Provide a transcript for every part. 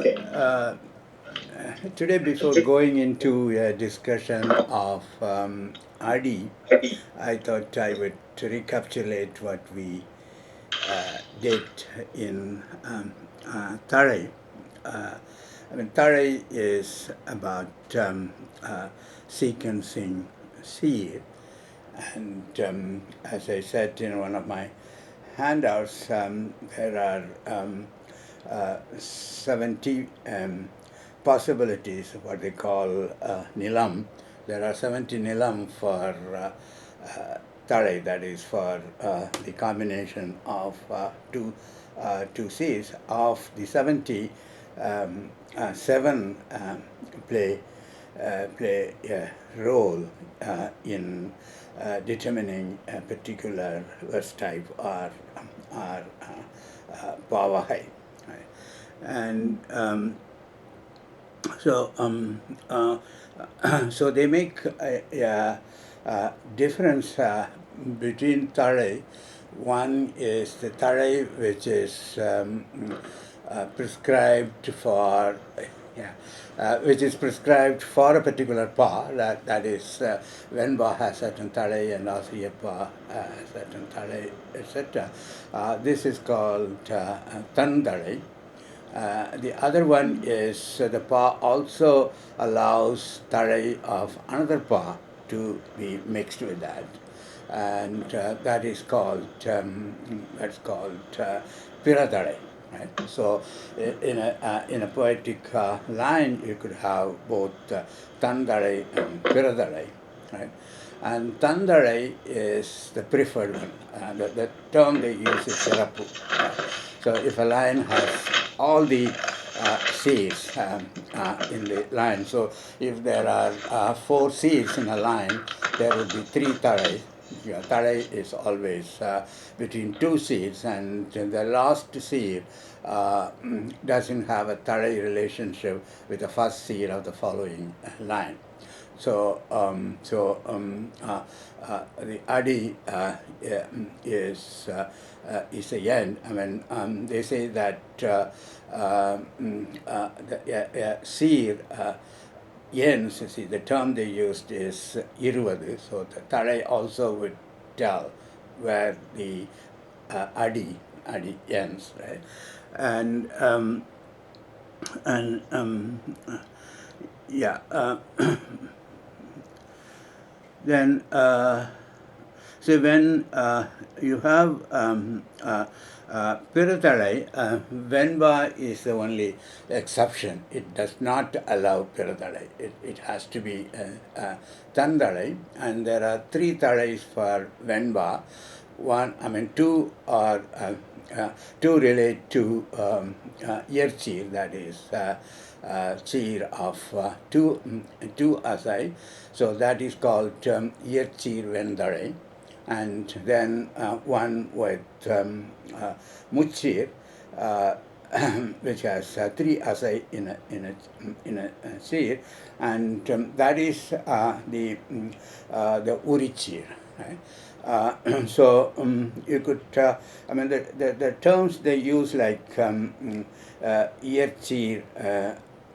Uh, Today, before going into a discussion of RD, I thought I would recapitulate what we did in Tarai. Uh, Tarai is about uh, sequencing seed, and as I said in one of my handouts, there are 70 possibilities of what they call nilam. There are 70 nilam for tare, that is for the combination of two Cs. Of the 70, seven play a role in determining a particular verse type or pavahai. Right? And so so they make a difference between tare. One is the tare which is prescribed for yeah, which is prescribed for a particular pa. That is Venba has certain tare and Asiyappa has certain tare, etc. This is called Tandare. The other one is the pa also allows tarai of another pa to be mixed with that, and that's called piratare. Right? So, in a poetic line, you could have both tandare and piratare, right? And tandare is the preferred one. The term they use is serapu. Right? So if a line has all the C's in the line, so if there are four C's in a line, there would be three tarais. Yeah, tarai is always between two C's, and the last C doesn't have a tarai relationship with the first seed of the following line. So, the Adi is a yen. I mean, they say that the seer yens, you see, the term they used is iruvadu. So the Tarai also would tell where the Adi ends, right? And and yeah. Then, so when you have Pirathalai, Venba is the only exception. It does not allow Pirathalai. It has to be Tandalai, and there are three Thalais for Venba. Two are two relate to Yerchir, that is cheer of two asai. So that is called Yerchir Vendare. And then one with Muchir, which has three asai in a cheer, and that is the Urichir. Right? You could, the terms they use like Yerchir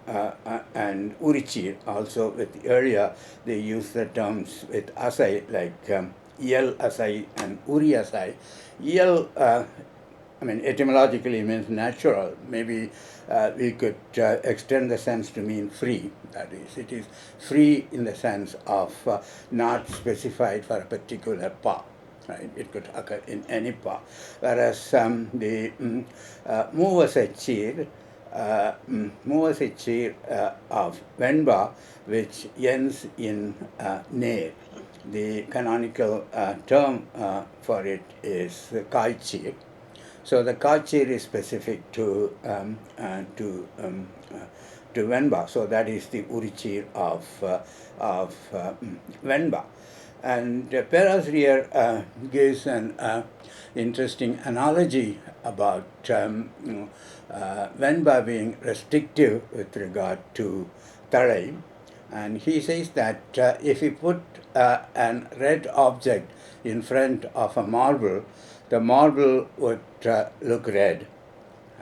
and Urichir also with the area, they use the terms with Asai like Yel Asai and Uri Asai. Yel, etymologically means natural. Maybe we could extend the sense to mean free. That is, it is free in the sense of not specified for a particular pa. Right? It could occur in any pa. Whereas the Muvasachir, of Venba, which ends in ne. The canonical term for it is Kaichir. So the Kaichir is specific to Venba. So that is the Urichir of Venba. And Perasrier gives an interesting analogy about Venba being restrictive with regard to Tarai. And he says that if you put an red object in front of a marble, the marble would look red.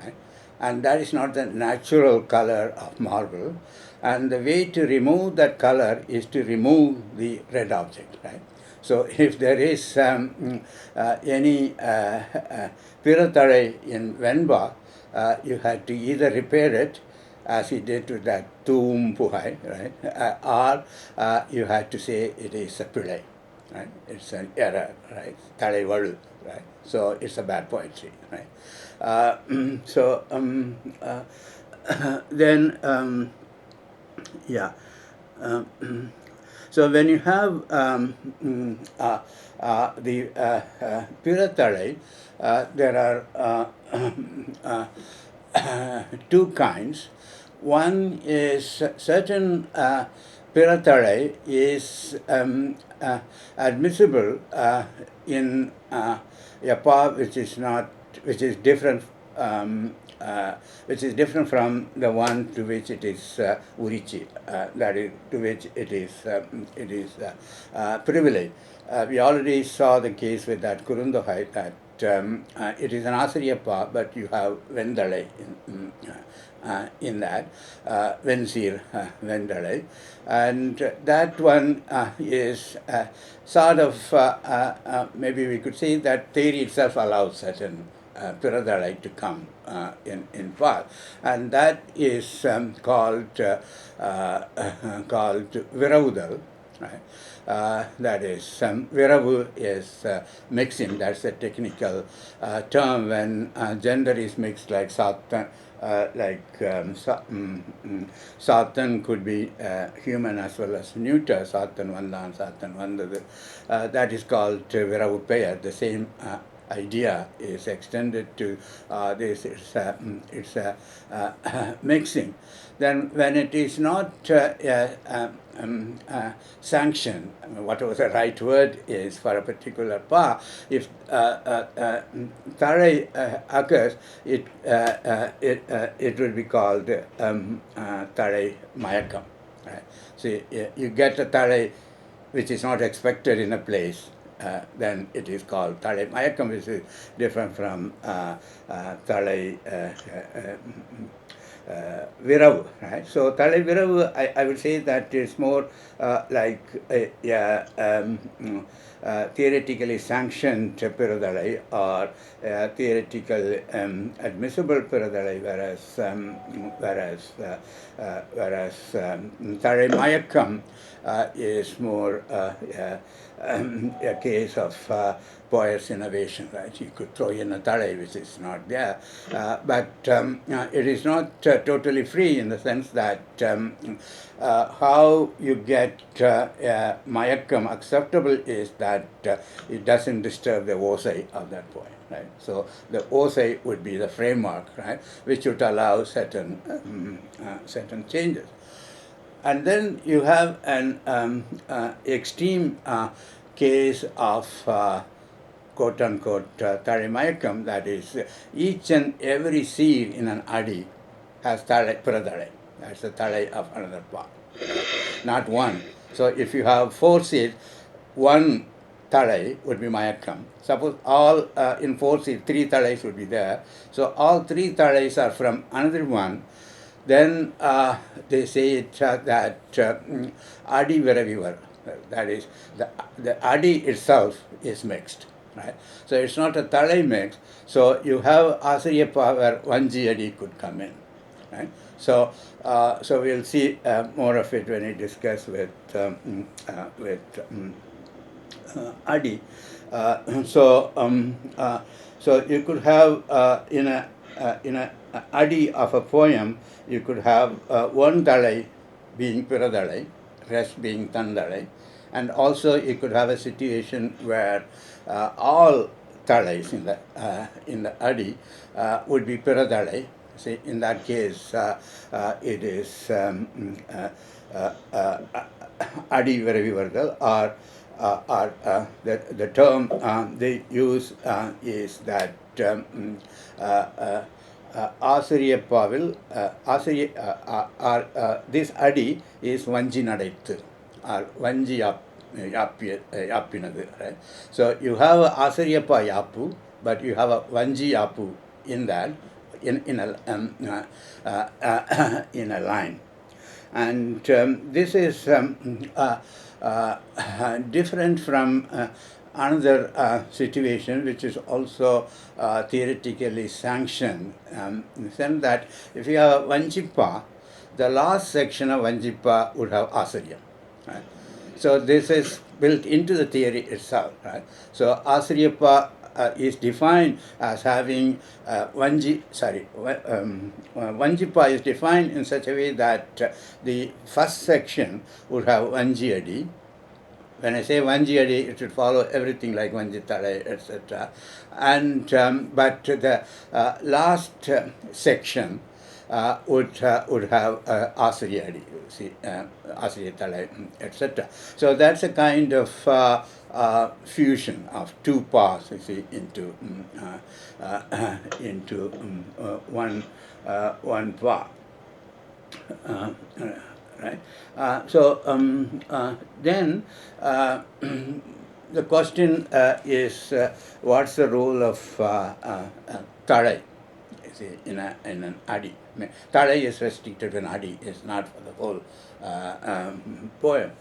Right? and that is not the natural color of marble. And the way to remove that color is to remove the red object, right? So if there is any Piratare in Venba, you had to either repair it, as he did with that Tum Puhai, right? Or you had to say it is a Pillai, right? It's an error, right? Thalai Valu, right? So it's a bad poetry, right? So then, yeah. So when you have the Pirathalai, there are two kinds. One is certain Pirathalai is admissible in a path which is not, which is different, which is different from the one to which it is Urichi, that is to which it is privileged. We already saw the case with that Kurundohai, that it is an Asariyappa, but you have Vendalai in that, Vensir Vendalai. And that one is sort of, maybe we could say that theory itself allows certain Piradhalai to come in part. And that is called Viraudal. Right? That is, Viravu is mixing, that's a technical term when gender is mixed, like Satan. Satan could be human as well as neuter, Satan Vandan, Satan Vandadu. That is called Viravupaya. The same idea is extended to this. It's mixing. Then when it is not sanctioned, whatever the right word is for a particular pa, if Tarai occurs, it will be called Tarai Mayakam. Right? So you get a Tarai which is not expected in a place. Then it is called Thalai Mayakam, which is different from Thalai Viravu, right? So Thalai Viravu, I would say that is more like theoretically sanctioned Piradhalai or theoretical admissible Piradhalai, whereas Thalai Mayakam is more a case of poet's innovation, right? You could throw in a Thalai which is not there, but it is not totally free in the sense that how you get Mayakam acceptable is that it doesn't disturb the Osai of that poem. Right? So the Osai would be the framework, right, which would allow certain changes. And then you have an extreme case of quote-unquote Tarimayakam, that is, each and every seed in an adi has Piradhalai. That's the Thalai of another part, not one. So if you have 4 seeds, one Thalai would be Mayakam. Suppose all in 4 seeds, 3 Thalais would be there. So all 3 Thalais are from another one. Then they say it, that Adi Viravivar, that is, the Adi itself is mixed. Right? So it's not a Thalai mix. So you have Asariyappa where Vanji Adi could come in. Right? So we'll see more of it when we discuss with Adi. So you could have in a Adi of a poem, you could have one Thalai being Piradhalai, rest being Tandhalai, and also you could have a situation where all Thalais in the Adi would be Piradhalai. See, in that case, it is Adi Viravivargal, or the term they use is that Asariyappa this Adi is Vanji Nadaithu, or Vanji Yapinadu. Right? So you have Asariyappa Yapu, but you have a Vanji Yapu in that. in a line. And this is different from another situation which is also theoretically sanctioned, in the sense that if you have Vanjipa, the last section of Vanjipa would have Asarya. Right? So this is built into the theory itself. Right? So Asaryapa is defined as having Vanjipa is defined in such a way that the first section would have Vanjiyadi. When I say Vanjiyadi, it should follow everything like Vanjitale, etc. And but the last section would have Asariyadi, Asariyatale, etc. So that's a kind of fusion of two parts, you see, into one part. Right. Then the question is, what's the role of Tadai? In an Adi. I mean, Tadai is restricted to an Adi, it's not for the whole poem.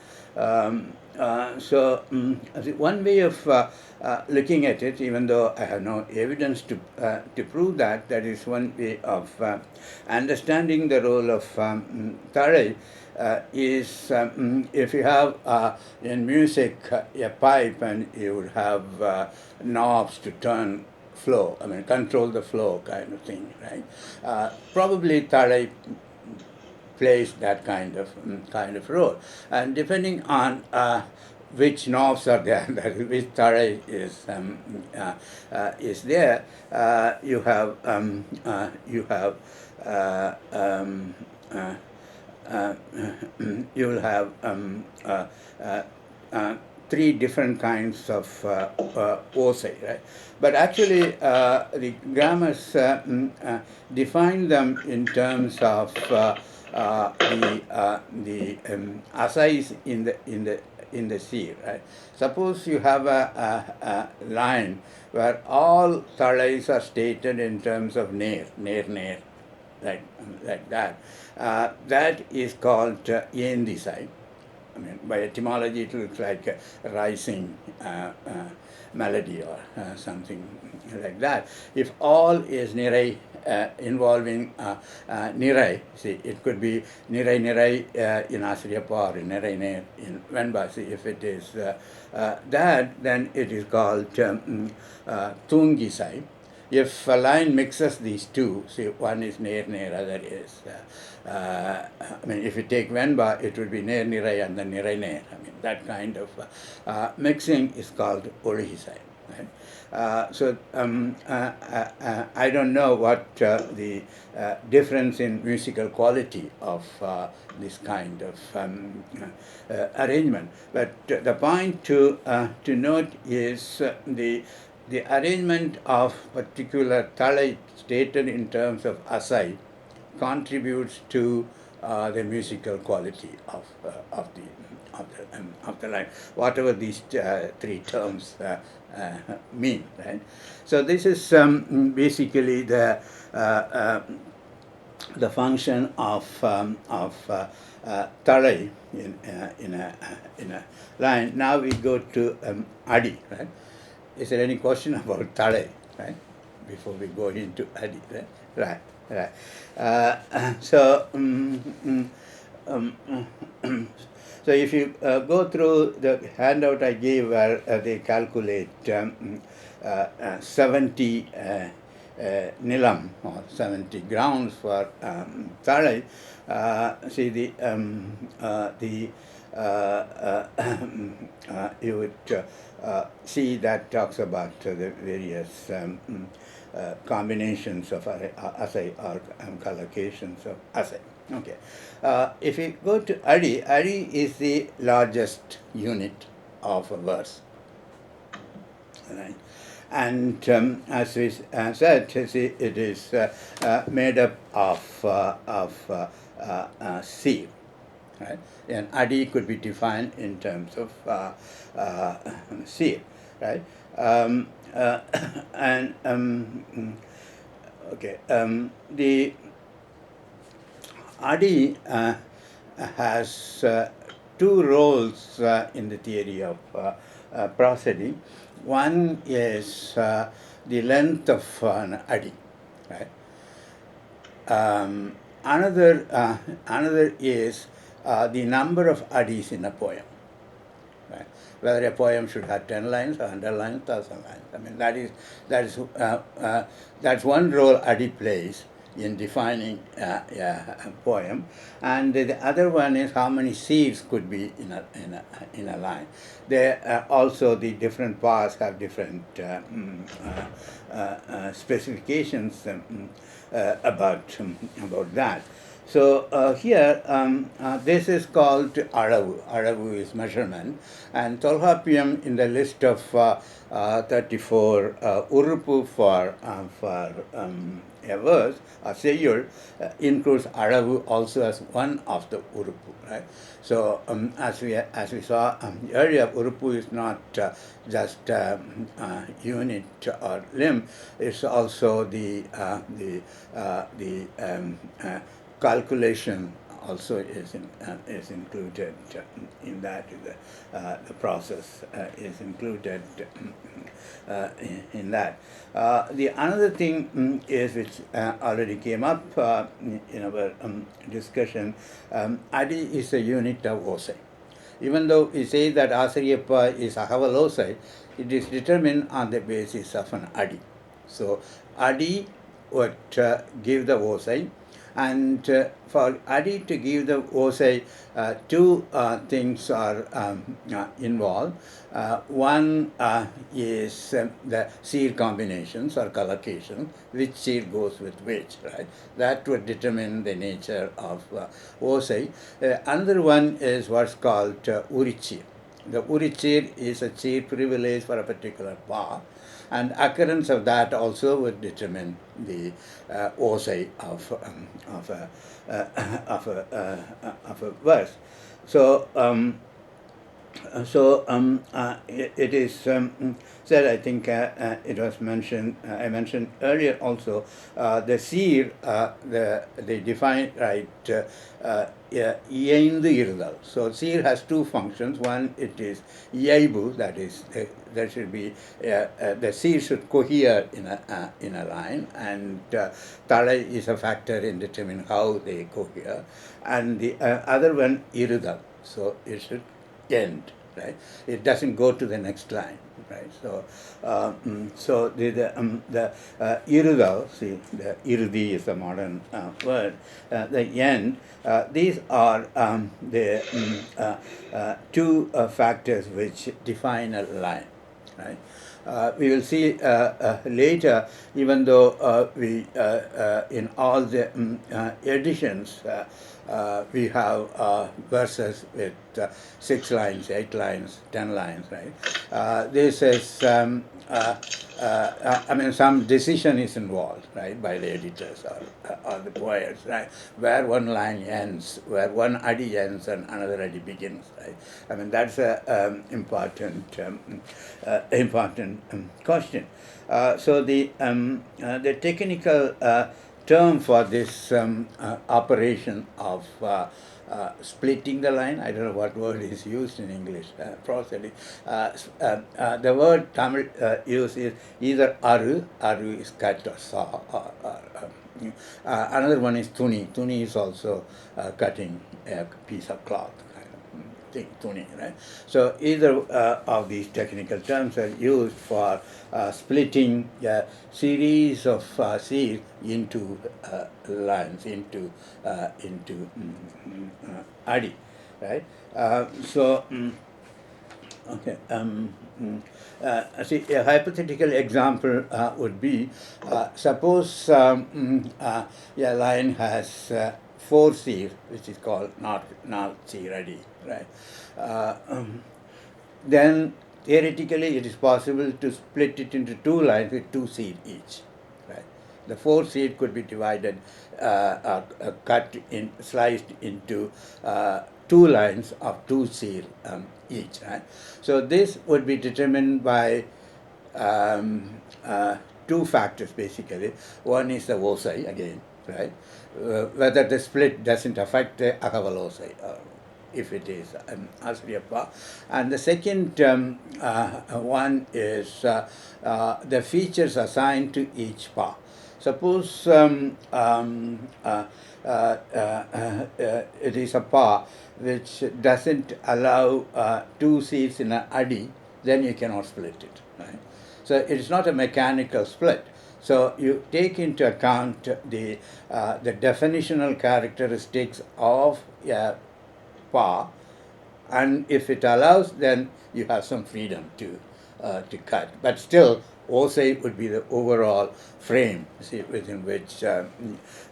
One way of looking at it, even though I have no evidence to prove that, that is one way of understanding the role of Tadai. Is if you have in music a pipe and you would have knobs to turn flow, I mean control the flow kind of thing, right? Probably Tadai plays that kind of role, and depending on which knobs are there, which Tadai is there, you have you will have three different kinds of osai, right? But actually, the grammars define them in terms of the asais in the sea, right? Suppose you have a line where all thalais are stated in terms of near, like that. That is called yendisai. I mean, by etymology, it looks like a rising melody or something like that. If all is nirai, involving nirai, see, it could be nirai in Asaryapa or nirai in Venba. See, if it is that, then it is called tungisai. If a line mixes these two, say one is near, other is, I mean, if you take Venba, it would be near nirai and then nirai. I mean, that kind of mixing is called Orihisai. Right? I don't know what the difference in musical quality of this kind of arrangement, but the point to note is the arrangement of particular thalai stated in terms of asai contributes to the musical quality of the line, whatever these three terms mean, right? So this is basically the function of thalai in a line. Now we go to adi, right? Is there any question about thalai, right? Before we go into adi, right? Right. So if you go through the handout I gave where they calculate 70 nilam or 70 grounds for thalai, see you would see that talks about the various combinations of asai or collocations of asai. Okay. If you go to adi is the largest unit of a verse. Right. And as we said, see, it is made up of seer. Right? And adi could be defined in terms of seer. Right? Okay. The Adi has two roles in the theory of prosody. One is the length of an Adi, right? Um, another is the number of Adis in a poem. Right? Whether a poem should have 10 lines, 100 lines, 1,000 lines. I mean, that's one role Adi plays in defining a poem, and the other one is how many seeds could be in a line. There also the different parts have different specifications about that. So here, this is called Aravu. Aravu is measurement, and Tolkapiam in the list of 34 Urupu for a verse, a Seyur, includes Aravu also as one of the Urupu, right? So as we saw earlier, Urupu is not just unit or limb; it's also the calculation also is included in that. The process is included in that. The another thing is which already came up in our discussion. Adi is a unit of Osai. Even though we say that Asariyappa is Ahavalosai, it is determined on the basis of an Adi. So Adi would give the Osai, and for Adi to give the Osai, two things are involved. One is the seed combinations or collocation, which seed goes with which, right? That would determine the nature of Osai. Another one is what's called Urichir. The Urichir is a cheer privilege for a particular pa, and occurrence of that also would determine the osai of a verse. So it is said, I think it was mentioned, I mentioned earlier also, the seer, they define, right, இயைந்து இருதல். So seer has two functions. One, it is yaibu, that is, there should be, the seer should cohere in a line, and talai is a factor in determining how they cohere. And the other one, irudal. So it should end, right? It doesn't go to the next line, right? So, so the irudal, see, the irudi is a modern word. The end. These are the two factors which define a line, right? We will see later, even though we in all the editions we have verses with 6 lines, 8 lines, 10 lines, right? This is, I mean, some decision is involved, right, by the editors or the poets, right, where one line ends, where one adi ends and another adi begins, right? I mean, that's an important question. So the technical term for this operation of splitting the line, I don't know what word is used in English, prosody. The word Tamil used is either aru is cut or saw, or another one is tuni. Tuni is also cutting a piece of cloth. Tuning, right? So either of these technical terms are used for splitting a series of seeds into lines, into adi, right? Okay. See, a hypothetical example would be, suppose a line has 4 seeds, which is called not seed ready, right? Then theoretically it is possible to split it into 2 lines with 2 seeds each, right? The 4 seed could be divided, cut in, sliced into 2 lines of 2 seed each, right? So this would be determined by two factors basically. One is the osai again, right? Whether the split doesn't affect the akaval osai, if it is an asriyapa. And the second one is the features assigned to each pa. Suppose it is a pa which doesn't allow two seeds in an adi, then you cannot split it. Right? So it is not a mechanical split. So you take into account the definitional characteristics of a pa, and if it allows, then you have some freedom to cut. But still, osai would be the overall frame, see, within which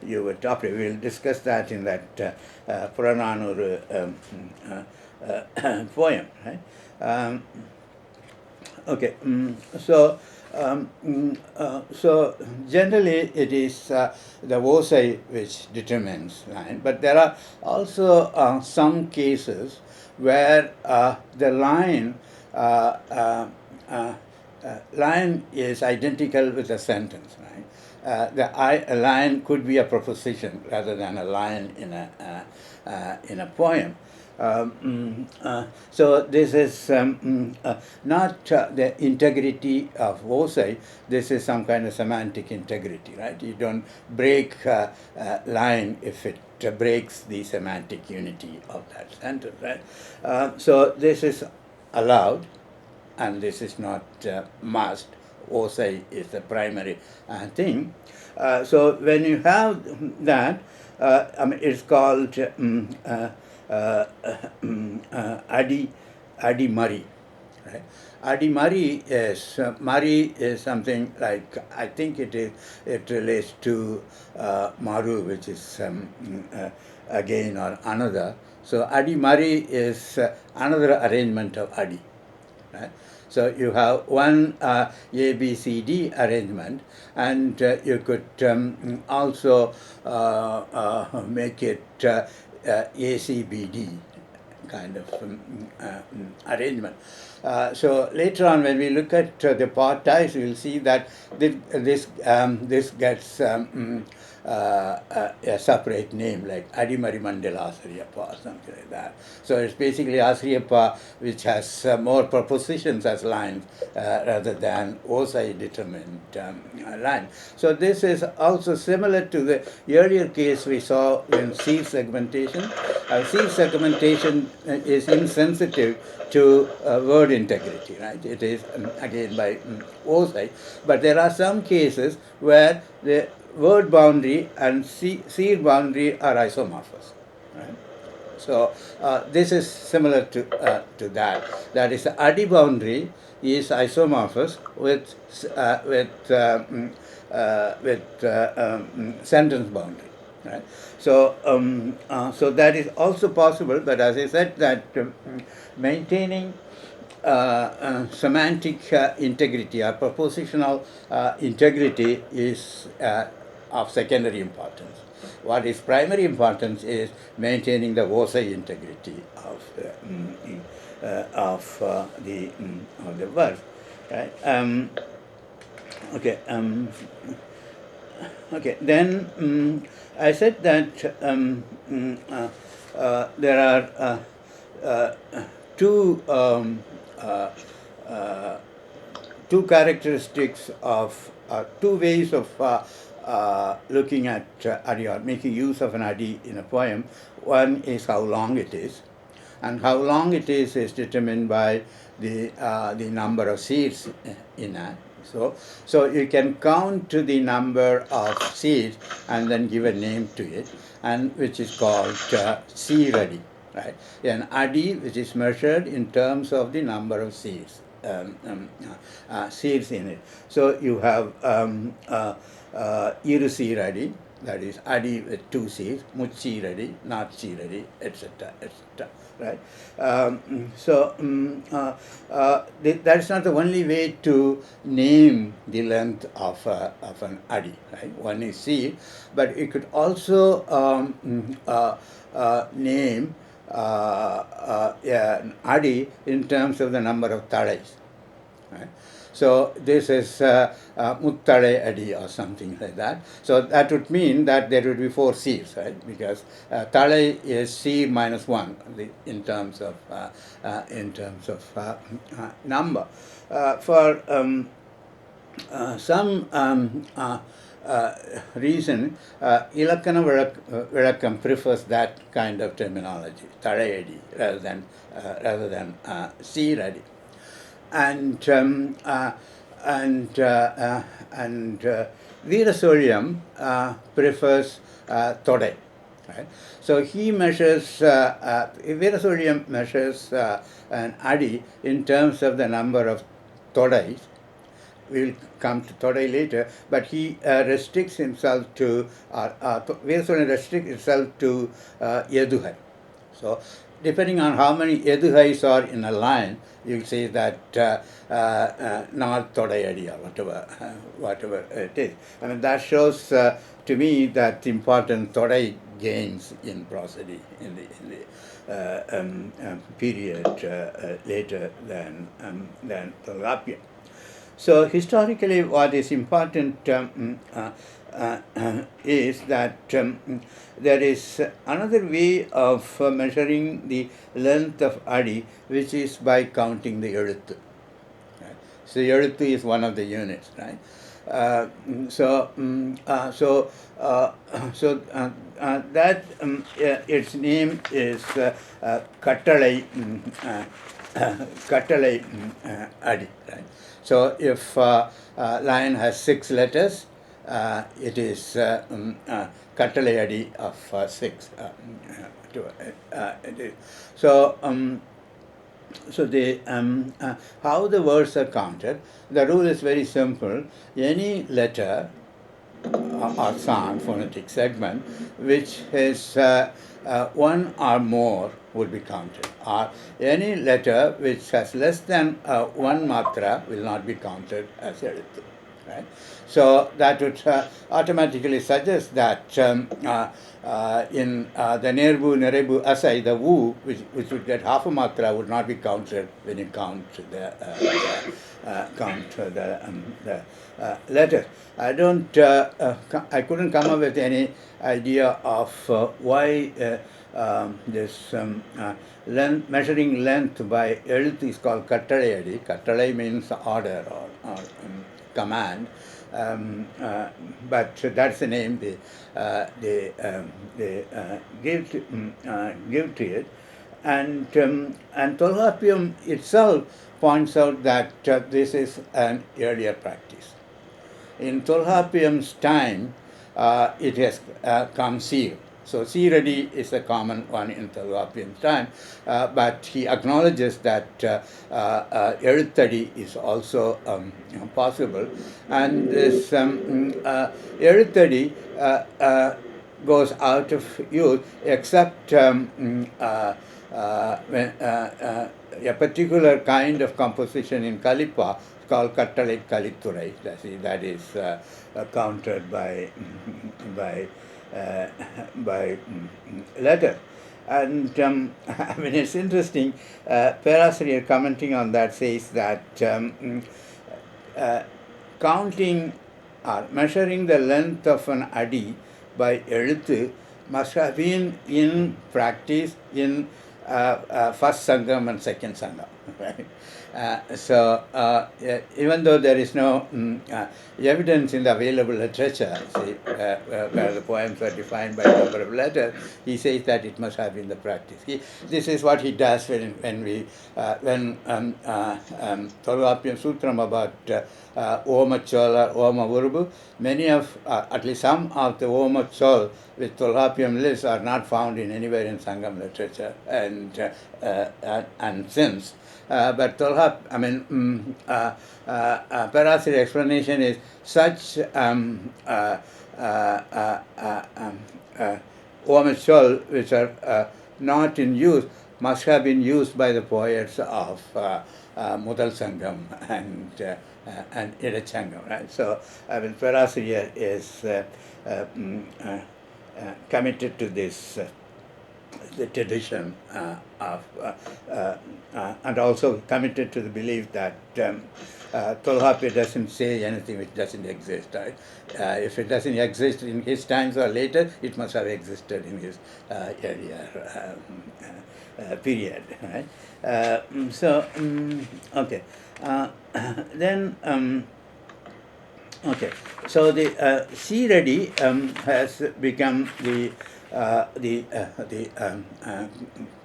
you would operate. We'll discuss that in that Purananuru poem. Right? Okay, so generally it is the osai which determines line, but there are also some cases where the line line is identical with the sentence. Right? A line could be a proposition rather than a line in a poem. So this is not the integrity of osai. This is some kind of semantic integrity, right? You don't break line if it breaks the semantic unity of that sentence, right? So this is allowed, and this is not must. Osai is the primary thing. So when you have that, it's called Adi Mari. Right? Adi Mari is something like, I think it relates to Maru, which is again or another. So Adi Mari is another arrangement of Adi. Right? So you have one A, B, C, D arrangement, and you could also make it A, C, B, D kind of arrangement. So later on, when we look at the part ties, we will see that this gets a separate name, like Adimari Mandala Asriyappa or something like that. So it's basically Asriyappa which has more propositions as lines rather than osai determined line. So this is also similar to the earlier case we saw in seed segmentation. Seed segmentation is insensitive to word integrity, right? It is again by osai, but there are some cases where the word boundary and seed boundary are isomorphous. Right? So this is similar to that. That is, the Adi boundary is isomorphous with sentence boundary. Right? So so that is also possible. But as I said, that maintaining semantic integrity or propositional integrity is of secondary importance. What is primary importance is maintaining the osai integrity of the verse. Right? Okay. Okay. Then I said that there are two characteristics of two ways of looking at adi or making use of an adi in a poem. One is how long it is, and how long it is determined by the number of seeds in a. So you can count to the number of seeds and then give a name to it, and which is called seed-adi. Right? An adi which is measured in terms of the number of seeds. Seeds in it. So you have iru seed-adi, that is adi with two seeds, much seed-adi, not seed-adi, etc., etc. Right? That is not the only way to name the length of an adi. Right? One is seed, but it could also name an adi in terms of the number of tadais. Right? So this is Muttare Adi or something like that. So that would mean that there would be 4 C's, right? Because Tale is C minus 1 in terms of number. For some reason, Ilakkana Vizhakkam prefers that kind of terminology, Thalayadi, rather than Seeradi. And Veerasoryam prefers Todai. Right? So he measures, Veerasoryam measures an Adi in terms of the number of Todais. We will come to Todai later, but he restricts himself to, Veerasoryam restricts himself to Yaduhai. So, depending on how many Yaduhais are in a line, you say that North Todayadi or whatever it is. I mean, that shows to me that important Todai gains in prosody in the period later than Tolgapia. So historically, what is important is that there is another way of measuring the length of Adi, which is by counting the Eluthu. Right? So Eluthu is one of the units, right? That its name is Kattalai Kattalai Adi, right? So if line has 6 letters, it is Kattalai Adi of 6. So how the words are counted, the rule is very simple. Any letter or sound, phonetic segment, which is one or more would be counted. Or any letter which has less than one matra will not be counted as Eluthu. Right? So that would automatically suggest that in the Nerbu, Nerebu, Asai, the Wu, which would get half a matra, would not be counted when you count the letters. I couldn't come up with any idea of why this measuring length by Eluthu is called Kattalai Adi. Kattalai means order or command, but that's the name they give to it. And Tolgappiam itself points out that this is an earlier practice. In Tolgappiam's time, it has come Seer. So Seeradi is a common one in Tolgappiam's time, but he acknowledges that Eluthadi is also possible. And this Eluthadi goes out of use except when a particular kind of composition in Kalipa called Kattalai Kalitturai. That is counted by letter. And I mean, it's interesting. Perasriya commenting on that says that counting or measuring the length of an Adi by Eluthu must have been in practice in first Sangam and second Sangam. Right? Even though there is no evidence in the available literature, where the poems are defined by number of letters, he says that it must have been the practice. This is what he does when Tolgappiam Sutram about Oma Chol or Oma Urubu, many of, at least some of the Oma Chol with Tolgappiam lists are not found in anywhere in Sangam literature and since. But Perasri's explanation is such Omachol which are not in use must have been used by the poets of Mudal Sangam and Idachangam. Right? So Perasri is committed to this the tradition and also committed to the belief that Tolhapia doesn't say anything which doesn't exist. Right? If it doesn't exist in his times or later, it must have existed in his earlier period. Right? Okay. Then. Okay, so the C-ready has become the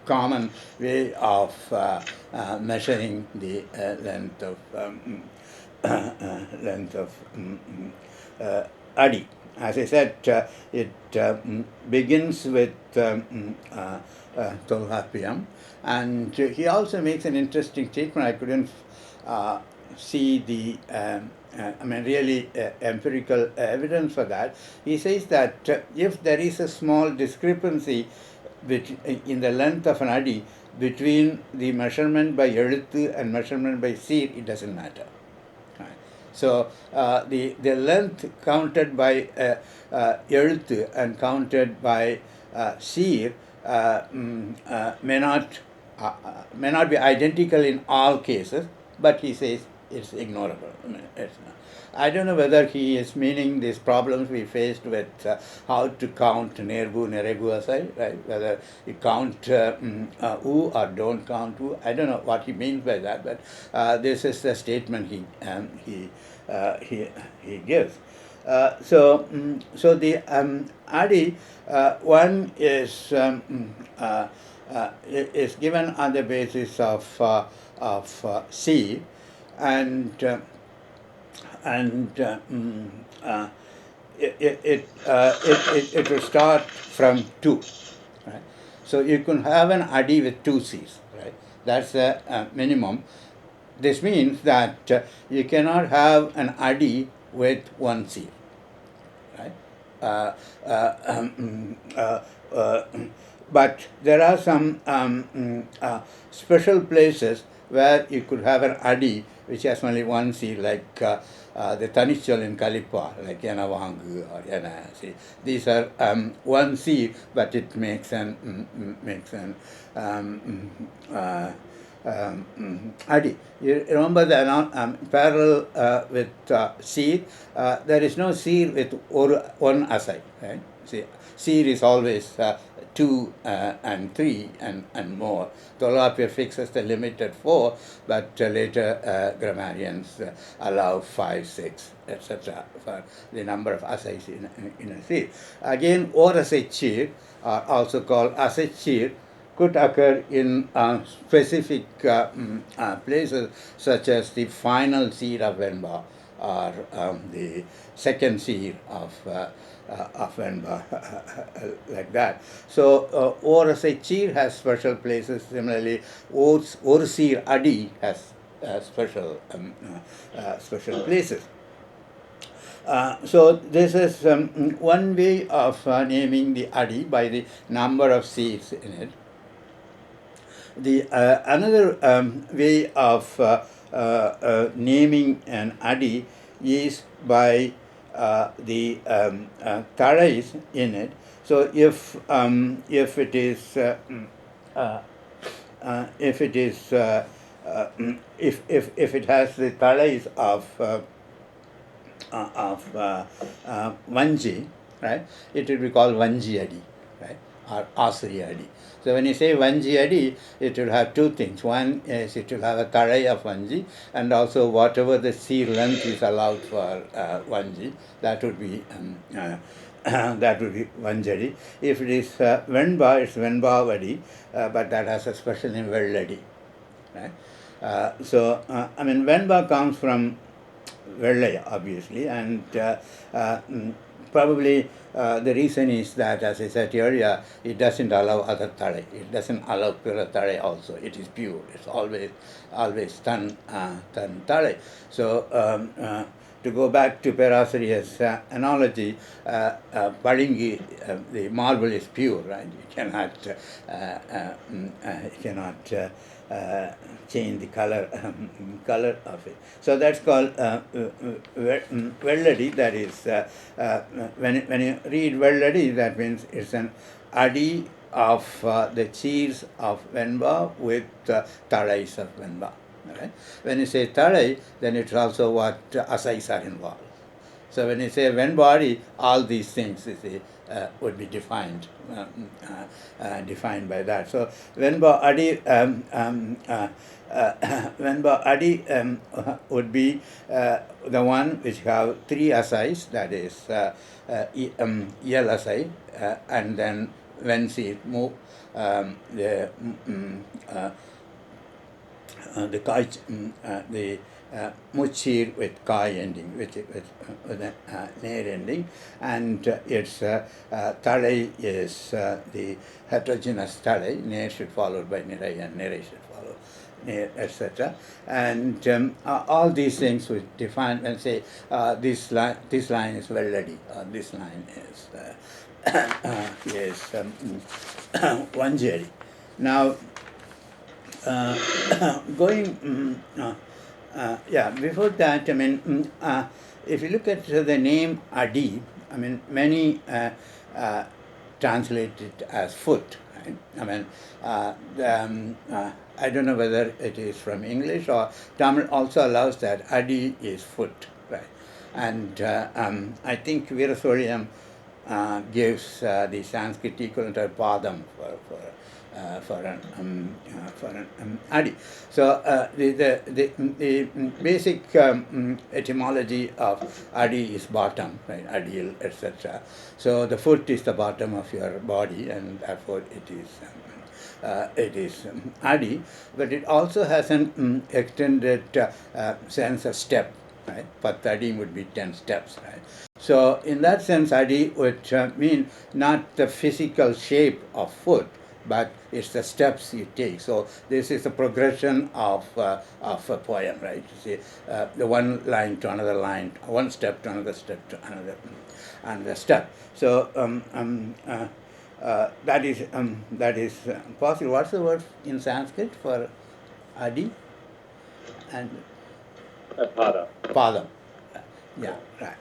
common way of measuring the length of Adi. As I said, it begins with Tolhapiam, and he also makes an interesting statement. I couldn't see the really empirical evidence for that. He says that if there is a small discrepancy in the length of an adi between the measurement by Eluthu and measurement by Seer, it doesn't matter. Right. So the length counted by Eluthu and counted by Seer may not be identical in all cases, but he says it's ignorable. I don't know whether he is meaning these problems we faced with how to count Nerbu, Neregu aside, right? Whether you count U or don't count U. I don't know what he means by that, but this is the statement he gives. So the Adi one is given on the basis of C, and it will start from 2. Right? So you can have an Adi with 2 Cs. Right? That's the minimum. This means that you cannot have an Adi with 1 C. Right? But there are some special places where you could have an Adi which has only 1 C, like the Tanichal in Kalipa, like Yanavahangu or Yana. These are 1 C, but it makes an Adi. You remember the parallel with Seer? There is no Seer with one aside. Right? See, Seer is always 2 and 3 and more. Tolapia fixes the limit at 4, but later grammarians allow 5, 6, etc. for the number of asais in a Seer. Again, or asachir, also called asachir, could occur in specific places, such as the final seed of Venba or the second seed of Venba, like that. So, Orasechir has special places. Similarly, Orsir Adi has special places. So this is one way of naming the Adi by the number of seeds in it. The another way of naming an Adi is by the tarais in it. So if it is if it has the tarais of Vanji, right, it will be called Vanji Adi, right, or Asri Adi. So when you say Vanji Adi, it will have two things. One is it will have a tarai of Vanji, and also whatever the sea length is allowed for Vanji, that would be Vanjadi. If it is Venba, it's Venba Vadi, but that has a special name, Velladi. Right? Venba comes from Vellaya, obviously, and probably the reason is that, as I said earlier, it doesn't allow other tare. It doesn't allow pure tare also. It is pure. It's always tan tare. So to go back to Perasariya's analogy, Paringi, the marble is pure, right? You cannot change the color of it. So that's called Velladi. That is when you read Velladi, that means it's an Adi of the cheers of Venba with talais of Venba. Right? When you say talai, then it's also what asais are involved. So when you say when body, all these things you see, would be defined defined by that. So Venba Adi Venba Adi would be the one which have three asais, that is Yel asai, and then when she move the kai, the muchir with kai ending, with a near ending, and its talai is the heterogeneous talai. Near should follow by nirai, and nirai should follow near, etc. And all these things we define and say this line is well ready, or this line is Vanjari. Now, going, before that, I mean, if you look at the name Adi, I mean, many translate it as foot. Right? I mean, I don't know whether it is from English or Tamil also allows that Adi is foot, right? And I think Veerasoriam gives the Sanskrit equivalent of padam for an adi. So the basic etymology of adi is bottom, right? Adial, etc. So the foot is the bottom of your body, and therefore it is adi. But it also has an extended sense of step. Right? Patadi would be 10 steps. Right? So in that sense, adi would mean not the physical shape of foot, but it's the steps you take. So this is a progression of a poem, right? You see, the one line to another line, one step to another step to another step. So that is possible. What's the word in Sanskrit for adi? And Padam. Yeah, right.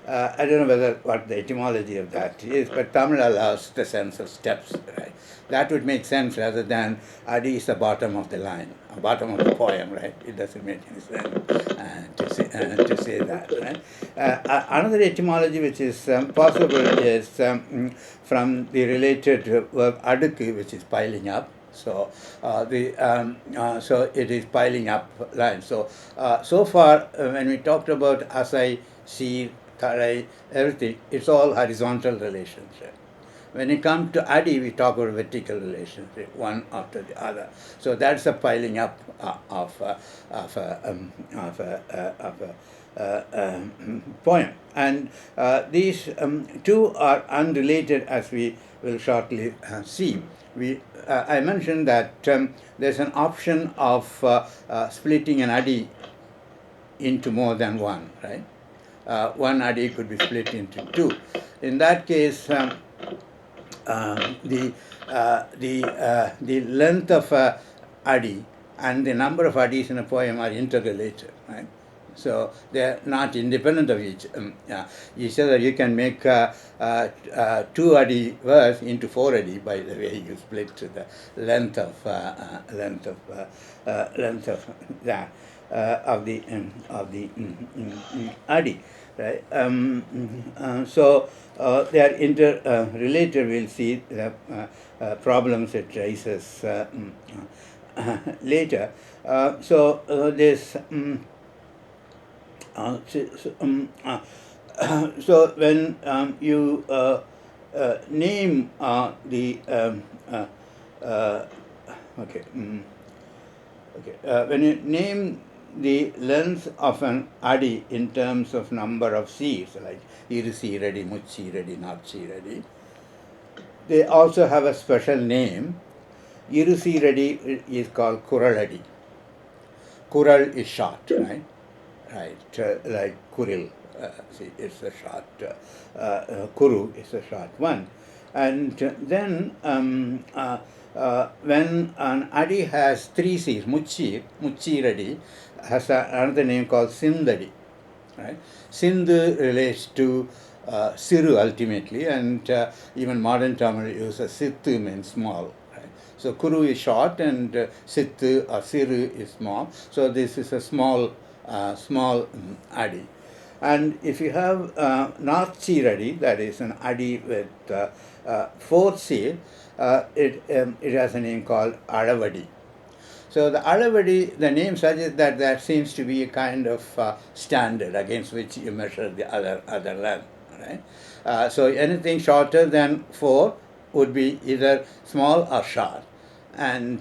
I don't know what the etymology of that is, but Tamil allows the sense of steps, right? That would make sense rather than Adi is the bottom of the line, bottom of the poem, right? It doesn't make any sense to say that, right? Another etymology which is possible is from the related verb adukku, which is piling up. So so it is piling up lines. So so far when we talked about asai, si, tarai, everything, it's all horizontal relationship. When it comes to adi, we talk about vertical relationship, one after the other. So that's a piling up of a poem. And these two are unrelated, as we will shortly see. I mentioned that there's an option of splitting an adi into more than one, right? One adi could be split into two. In that case, the length of adi and the number of adis in a poem are interrelated, right? So they're not independent of each other. You can make 2 adi verse into 4 adi by the way you split the length of the adi, right? So they are interrelated. We'll see the problems it raises later. So this. So when you name the when you name the length of an adi in terms of number of C's, like Irusi ready, Muchi ready, Napchi ready, they also have a special name. Irusi ready is called Kural adi. Kural is short, right? Right, like Kuril, see, it's a short, Kuru is a short one. And then when an adi has 3 C's, Muchi ready, has another name called Sindadi, right? Sindhu relates to siru ultimately, and even modern Tamil uses sittu means small. Right? So kuru is short and sittu or siru is small. So this is a small adi. And if you have North Siradi, that is an adi with fourth seal, it has a name called Aravadi. So the Alavadi, the name suggests that that seems to be a kind of standard against which you measure the other length. Right? So anything shorter than 4 would be either small or short, and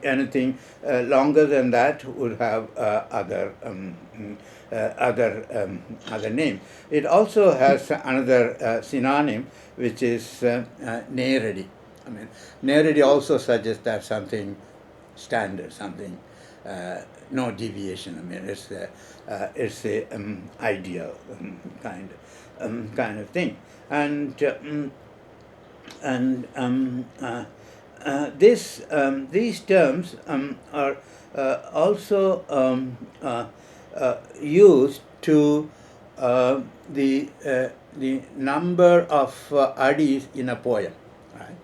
anything longer than that would have other name. It also has another synonym, which is Neradi. I mean, Neradi also suggests that something standard, something, no deviation. I mean, it's a ideal kind of thing, and these terms are also used to the number of adis in a poem. Right?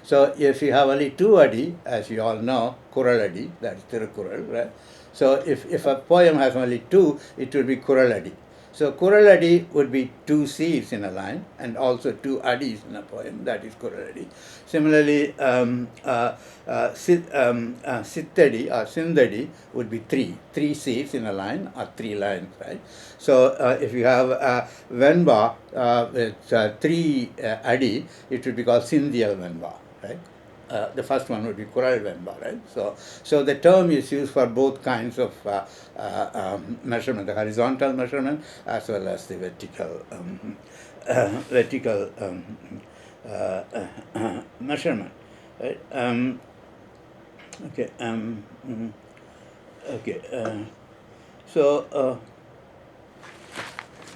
So if you have only 2 adi, as you all know, Kuraladi, that's Tirukural, right? So if a poem has only 2, it will be Kuraladi. So Kuraladi would be 2 Cs in a line and also 2 adis in a poem, that is Kuraladi. Similarly, Sittadi or Sindadi would be 3 Cs in a line or 3 lines, right? So if you have Venba with 3 adi, it would be called Sindhya Venba, right? The first one would be Kural Venba, right? So the term is used for both kinds of measurement, the horizontal measurement as well as the vertical measurement, right? Okay. Okay.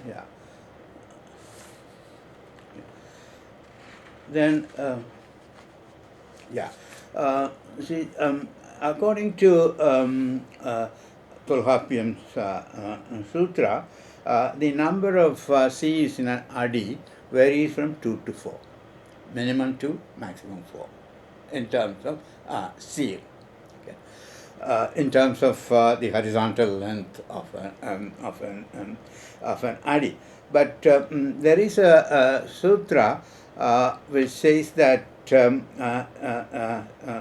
Yeah. Then. Yeah. See, according to Tolkapian's sutra, the number of Cs in an adi varies from 2 to 4, minimum 2, maximum 4, in terms of seal. Okay. In terms of the horizontal length of an adi, but there is a sutra which says that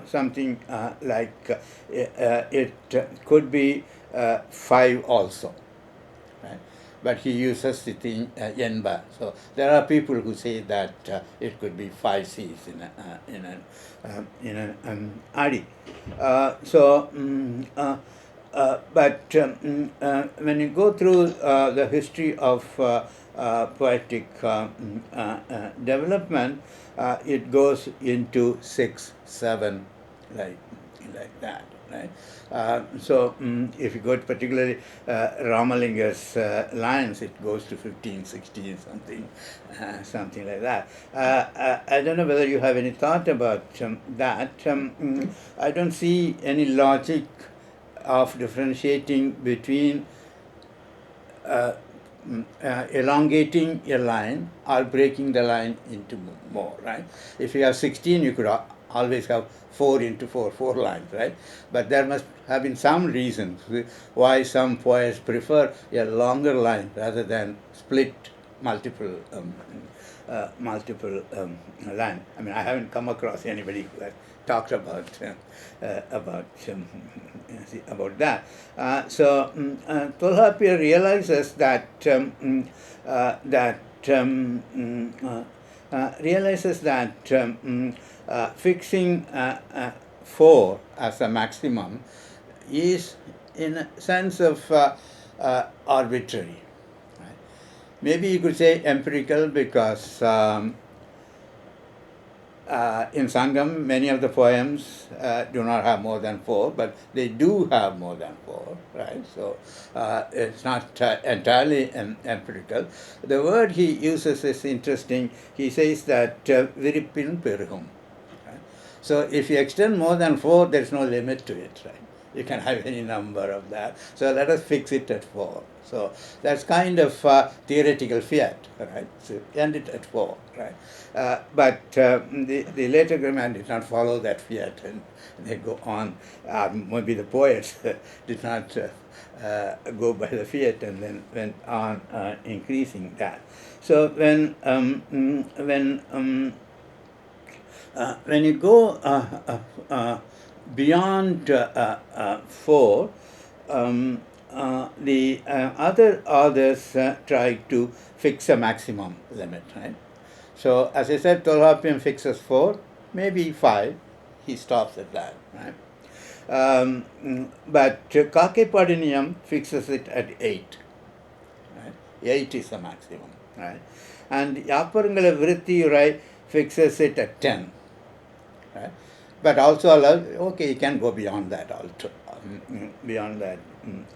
something like it could be 5 also, right? But he uses the thing yenba. So there are people who say that it could be 5 Cs in an adi. But when you go through the history of poetic development, it goes into 6, 7, like that, right? So if you go to particularly Ramalinga's lines, it goes to 15, 16, something like that. I don't know whether you have any thought about that. I don't see any logic of differentiating between elongating a line or breaking the line into more, right? If you have 16, you could always have 4 into 4 lines, right? But there must have been some reasons why some poets prefer a longer line rather than split multiple lines. I mean, I haven't come across anybody who has talked about that. Tolhapia realizes that fixing 4 as a maximum is, in a sense, of arbitrary. Right? Maybe you could say empirical, because in Sangam, many of the poems do not have more than 4, but they do have more than 4, right? So it's not entirely empirical. The word he uses is interesting. He says that viripin perhum. Right? So if you extend more than 4, there's no limit to it, right? You can have any number of that. So let us fix it at 4. So that's kind of theoretical fiat, right? So end it at 4, right? But the later grammarian did not follow that fiat, and they go on. Maybe the poets did not go by the fiat, and then went on increasing that. So when you go beyond 4, the other authors try to fix a maximum limit, right? So, as I said, Tolhopian fixes 4, maybe 5. He stops at that, right? But Kakepadiniyam fixes it at 8. Right? 8 is the maximum, right? And Yaparangala Vritti fixes it at 10. Right? But also allows, okay, you can go beyond that also.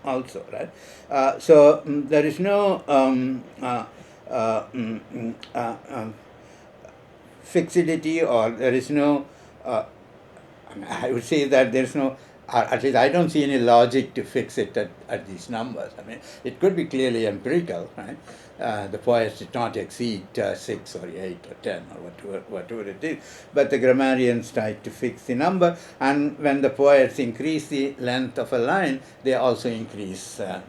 Also, right? So there is no fixity, or there is no, I would say that there is no, at least I don't see any logic to fix it at these numbers. I mean, it could be clearly empirical, right? The poets did not exceed 6 or 8 or 10 or whatever it is, but the grammarians tried to fix the number, and when the poets increase the length of a line, they also increase the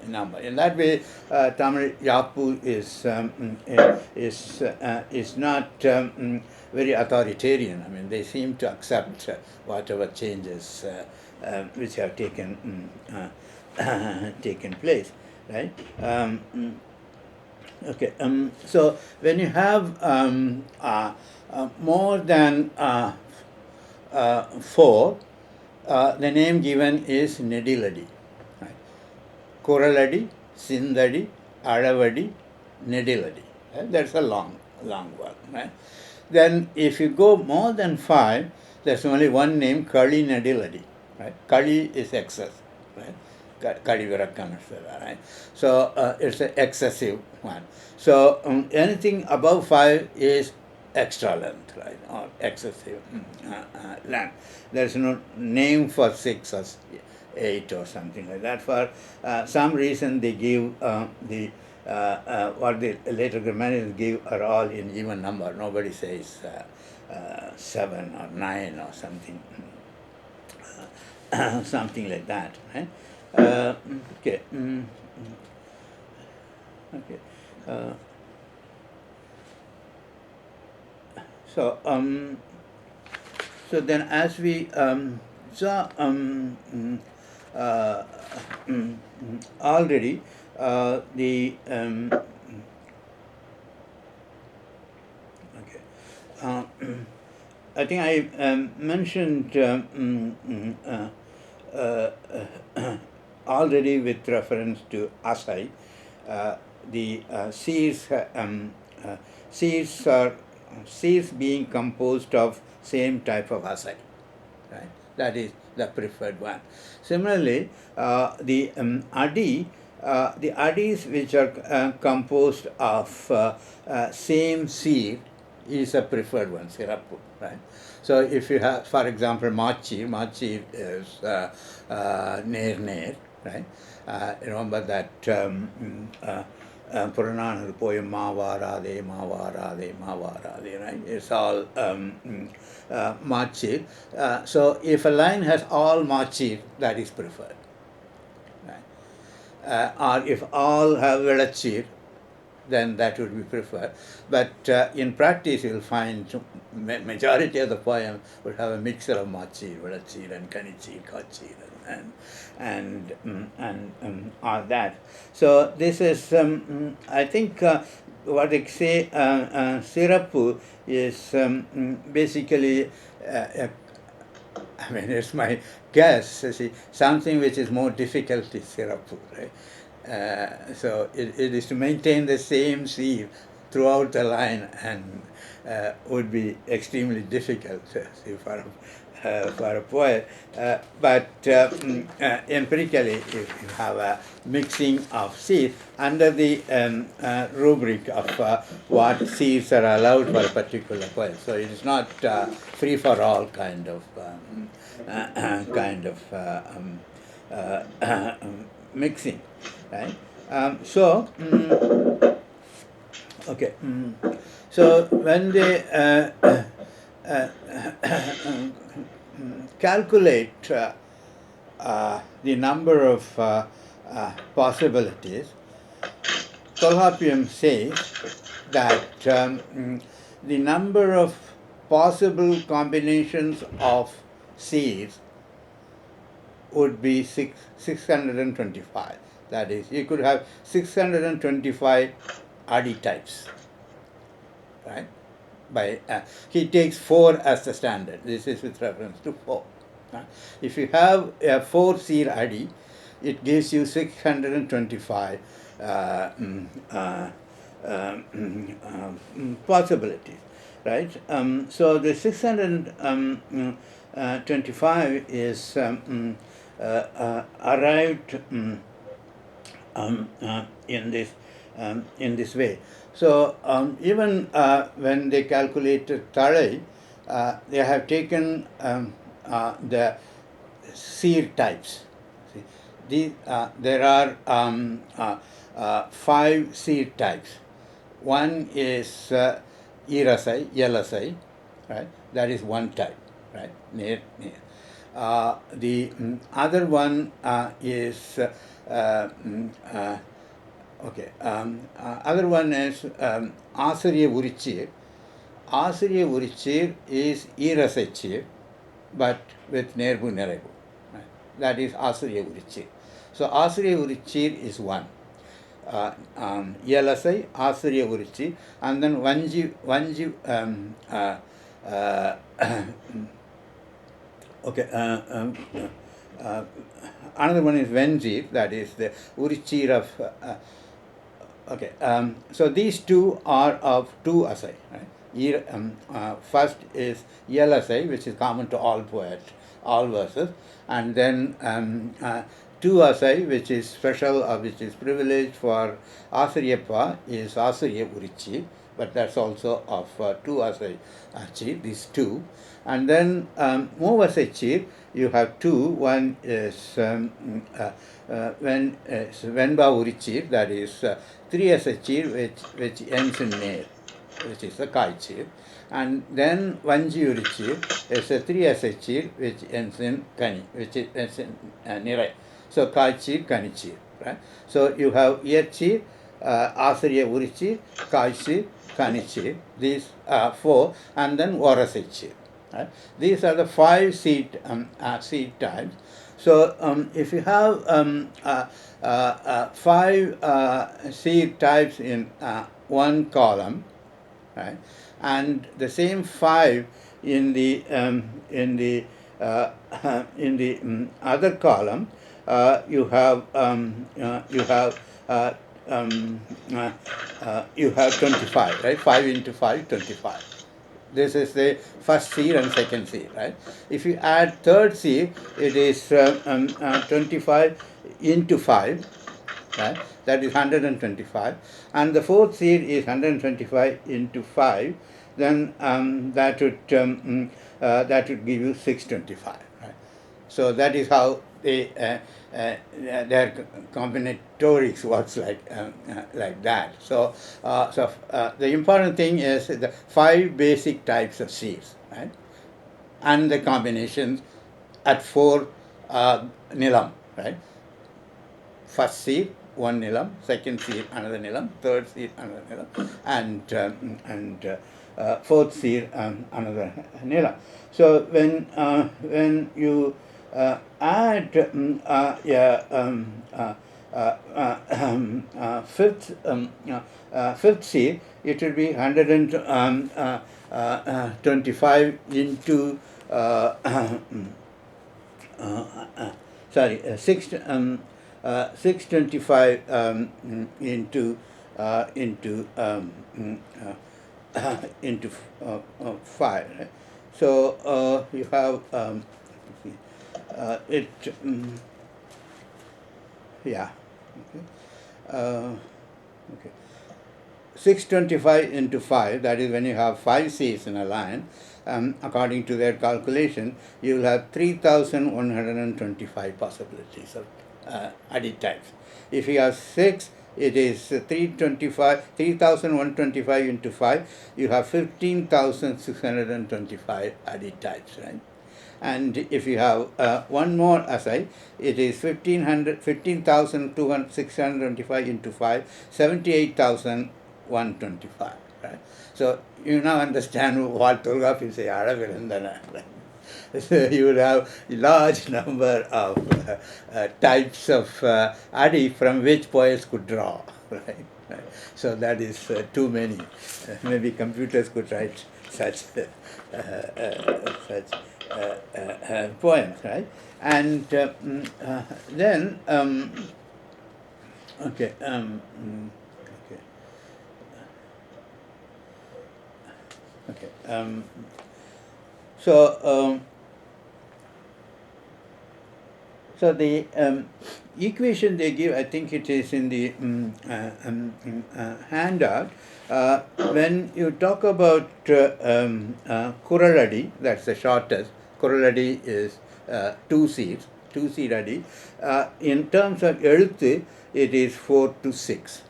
number. In that way, Tamil Yapu is not very authoritarian. I mean, they seem to accept whatever changes which have taken place, right? Okay. So when you have more than 4, the name given is Nediladi. Right? Kuraladi, Sindadi, Alavadi, Nediladi. Right? That's a long word. Right? Then if you go more than 5, there's only one name, Kali Nediladi. Right? Kali is excess. Right? Right? So it's an excessive one. So anything above 5 is extra length, right, or excessive length. There's no name for 6 or 8 or something like that. For some reason, they give what the later grammarians give are all in even number. Nobody says 7 or 9 or something. Something like that, right? Okay. Okay. So then, as we saw already, the I think I mentioned already with reference to Asai, the seeds being composed of same type of Asai, right? That is the preferred one. Similarly, the adis which are composed of same seed is a preferred one, Sirapu, right? So if you have, for example, Machi is Ner, right? Remember that Purana poem Mavarade, right? It's all Machi. So if a line has all Machi, that is preferred. Right? Or if all have Velachir, then that would be preferred. But in practice, you'll find majority of the poem would have a mixture of Machir, Velachir, and Kanichir, Kachir, and all that. So this is, I think, what they say, Sirapu is basically, I mean, it's my guess, see, something which is more difficult is Sirapu, right? So it is to maintain the same seed throughout the line, and would be extremely difficult for for a poet, but empirically, if you have a mixing of seeds under the rubric of what seeds are allowed for a particular poet, so it is not free for all kind of mixing, right? Okay. So when they calculate the number of possibilities, Kolhapiam says that the number of possible combinations of seeds would be 625. That is, you could have 625 Adi types, right? He takes 4 as the standard. This is with reference to 4. If you have a 4 seed Adi, it gives you 625 possibilities, right? So the 625 is arrived in this way. So even when they calculated Thalai, they have taken the seed types. See, there are 5 seed types. One is Irasai, Yelasai, right? That is one type, right? Near. The other one is other one is Asariya Urichir. Asariya Urichir is Irasachir, but with Nerbu Nerebu. Right? That is Asariya Urichir. So Asariya Urichir is one. Yelasai, Asariya Urichir, and then Vanji another one is Venji, that is the Urichir of. So these two are of 2 asai. Right? First is Yelasai, which is common to all poets, all verses, and then 2 asai, which is special or which is privileged for Asariyappa, is Asariya Urichi, but that's also of 2 asai Achi, these 2. And then Movasachir, you have 2. One is Venba Urichir, that is 3 asachir, which ends in Ner, which is a Kaichir. And then Vanji Urichir is a 3 asachir, which ends in Kani, which ends in Nirai. So Kaichir, Kanichir, right? So you have Yerchir, Asariya Urichir, Kaichir, Kanichir, these 4, and then Varasachir. Right? These are the 5 seed types. So if you have 5 seed types in one column, right, and the same 5 in the other column, you have 25, right? 5 into 5, 25. This is the first seed and second seed, right? If you add third seed, it is 25 into 5, right? That is 125. And the fourth seed is 125 into 5. Then that would give you 625, right? So that is how their combinatorics works like that. So, the important thing is the 5 basic types of seeds, right? And the combinations at 4 nilam, right? First seed, 1 nilam, second seed, another nilam, third seed, another nilam, and fourth seed, another nilam. So when you add fifth seed, it will be 125 into 625 into 5, right? So you have it. Yeah. Okay. Okay. 625 into 5, that is when you have 5 seeds in a line, according to their calculation, you will have 3,125 possibilities of added types. If you have 6, it is 3,125 into 5, you have 15,625 added types, right? And if you have one more assay, it is 15,625 into 5, 78,125. Right? So you now understand what Tulgap say Aravirandana. So you would have a large number of types of Adi from which poets could draw. Right? So that is too many. Maybe computers could write such poems, right? And then, okay, okay, okay. So, so the equation they give, I think it is in the handout. When you talk about Kuraladi, that's the shortest. Kuraladi is 2 seeds, 2 seed adi. In terms of Eluthu, it is 4 to 6.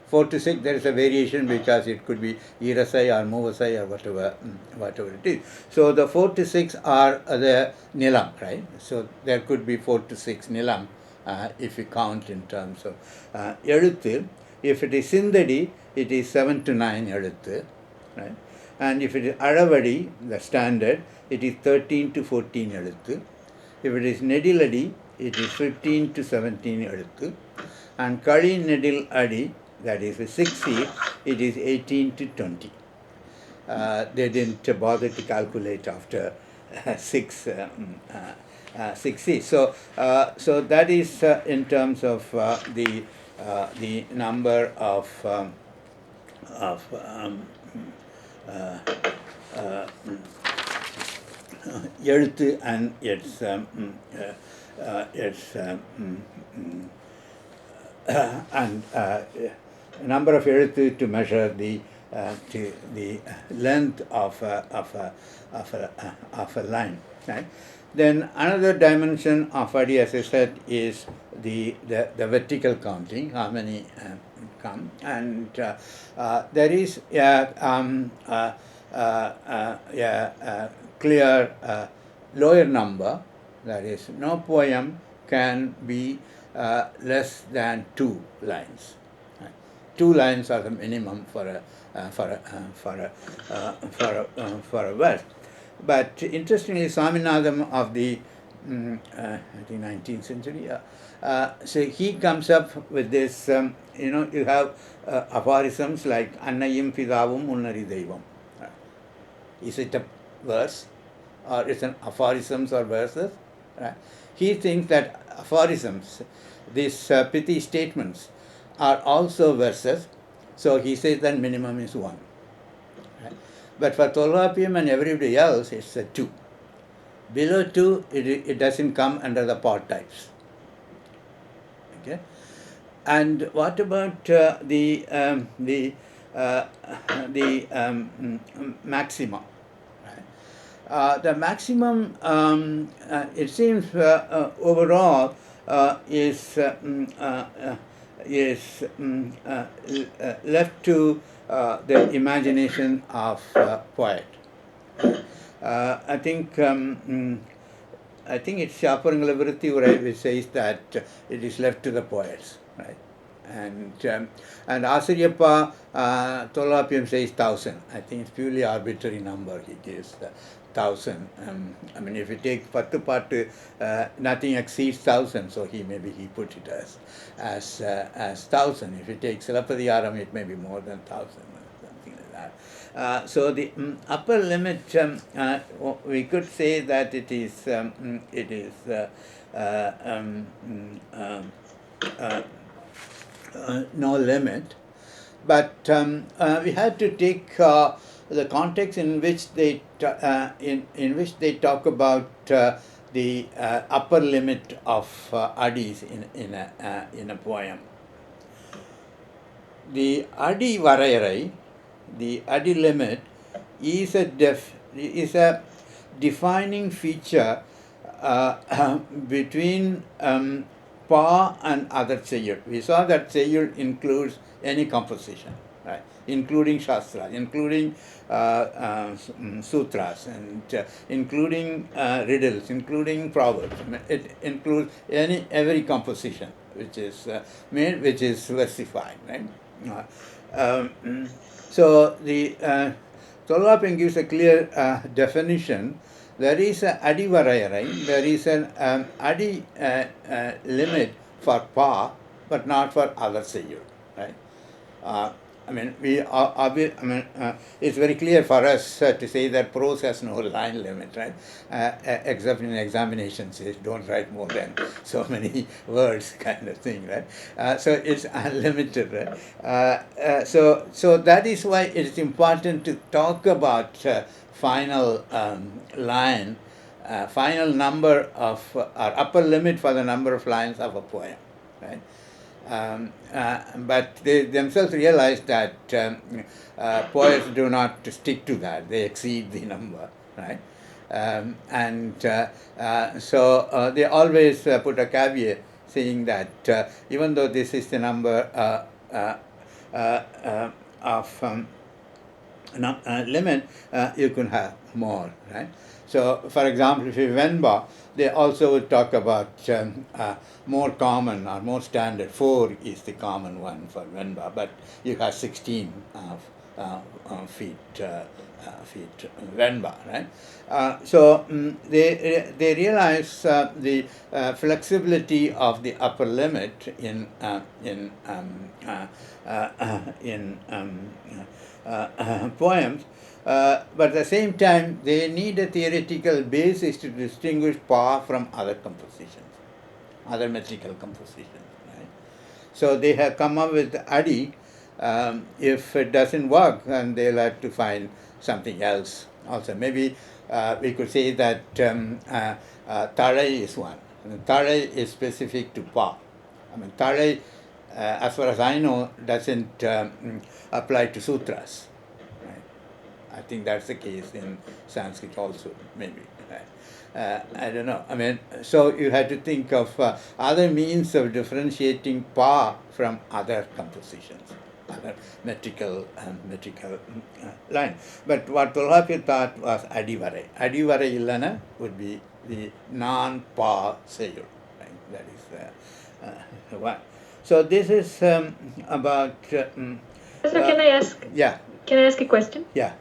4 to 6, there is a variation because it could be Irasai or Movasai or whatever it is. So the 4 to 6 are the Nilam, right? So there could be 4 to 6 Nilam if you count in terms of Eluthu. If it is Sindadi, it is 7 to 9 Eluthu, right? And if it is Aravadi, the standard, it is 13 to 14 Eluthu. If it is Nediladi, it is 15 to 17 Eluthu. And Kali Nedil Adi, that is a 6 seed, it is 18 to 20. They didn't bother to calculate after 6 seeds. So that is in terms of the number of எழுத்து and its and number of எழுத்து to measure the length of a line. Right? Then another dimension of Adi, as I said, is the vertical counting, how many come, and there is clear lower number, that is, no poem can be less than 2 lines. 2 lines are the minimum for a verse. But interestingly, Swaminathan of the I think 19th century, so he comes up with this. You have aphorisms like Annayim Pidavum Unnari Devam. Is it a verse, or is it aphorisms or verses? He thinks that aphorisms, these pithy statements, are also verses, so he says that minimum is 1. Right? But for Tolkapiam and everybody else, it's a 2. Below 2, it doesn't come under the pot types. Okay, and what about the maxima? The maximum, it seems, overall is left to the imagination of poet. I think it's Shaparangalavritti which says that it is left to the poets, right? And Asiriyappa Tolkapiam says 1,000. I think it's purely arbitrary number he gives. 1,000. I mean, if you take Pattu Pattu, nothing exceeds 1,000, so he put it as 1,000. If you take Silappadiyaram, it may be more than 1,000, something like that. So the upper limit, we could say that it is no limit, but we had to take the context in which they in which they talk about the upper limit of adis in a poem. The adi varayarai, the adi limit, is a defining feature between pa and other Seyur. We saw that Seyur includes any composition, right? Including Shastra, including sutras, and including riddles, including proverbs. It includes every composition which is made, which is versified, right? So the Tolvapen gives a clear definition. There is an adi varayarai, there is an adi limit for pa, but not for other Seyur, right? It's very clear for us to say that prose has no line limit, right? Except in examinations, they don't write more than so many words, kind of thing, right? So it's unlimited, right? So that is why it's important to talk about final line, final number of, or upper limit for the number of lines of a poem, right? But they themselves realize that poets do not stick to that; they exceed the number, right? So they always put a caveat saying that even though this is the number of limit, you can have more, right? So, for example, if you Venba, they also would talk about more common or more standard. 4 is the common one for Venba, but you have 16 feet Venba, right? So they realize the flexibility of the upper limit in poems, but at the same time, they need a theoretical basis to distinguish pa from other compositions, other metrical compositions. Right? So they have come up with adi. If it doesn't work, then they'll have to find something else. Also, maybe we could say that tarai is one. Tarai is specific to pa. Tarai, as far as I know, doesn't apply to sutras. Right? I think that's the case in Sanskrit also, maybe. Right? I don't know. So you had to think of other means of differentiating pa from other compositions, other metrical line. But what Tolhapir thought was adivare. Adivare illana would be the non-pa Seyur. Right? That is one. So this is about. So can I ask? Yeah. Can I ask a question? Yeah.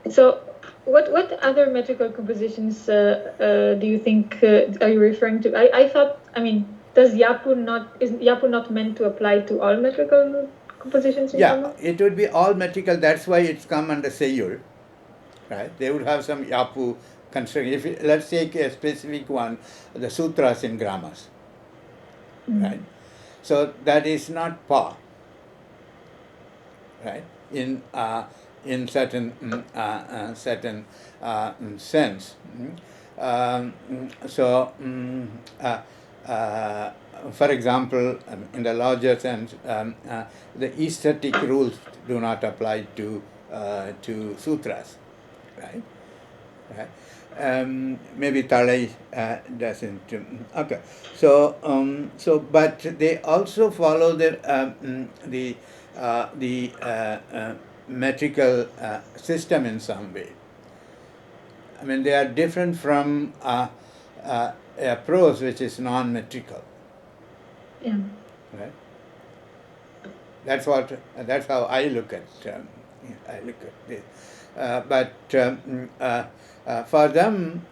So, what other metrical compositions do you think are you referring to? I thought. Is Yapu not meant to apply to all metrical compositions? Yeah, it would be all metrical. That's why it's come under Seyur, right? They would have some Yapu construction. Let's take a specific one, the sutras in grammars, right? So that is not pa, right? In certain sense. For example, in the larger sense, the aesthetic rules do not apply to sutras, right? Maybe Talai doesn't. Okay, but they also follow the metrical system in some way. They are different from a prose which is non-metrical. Yeah. Right. That's how I look at this. But for them,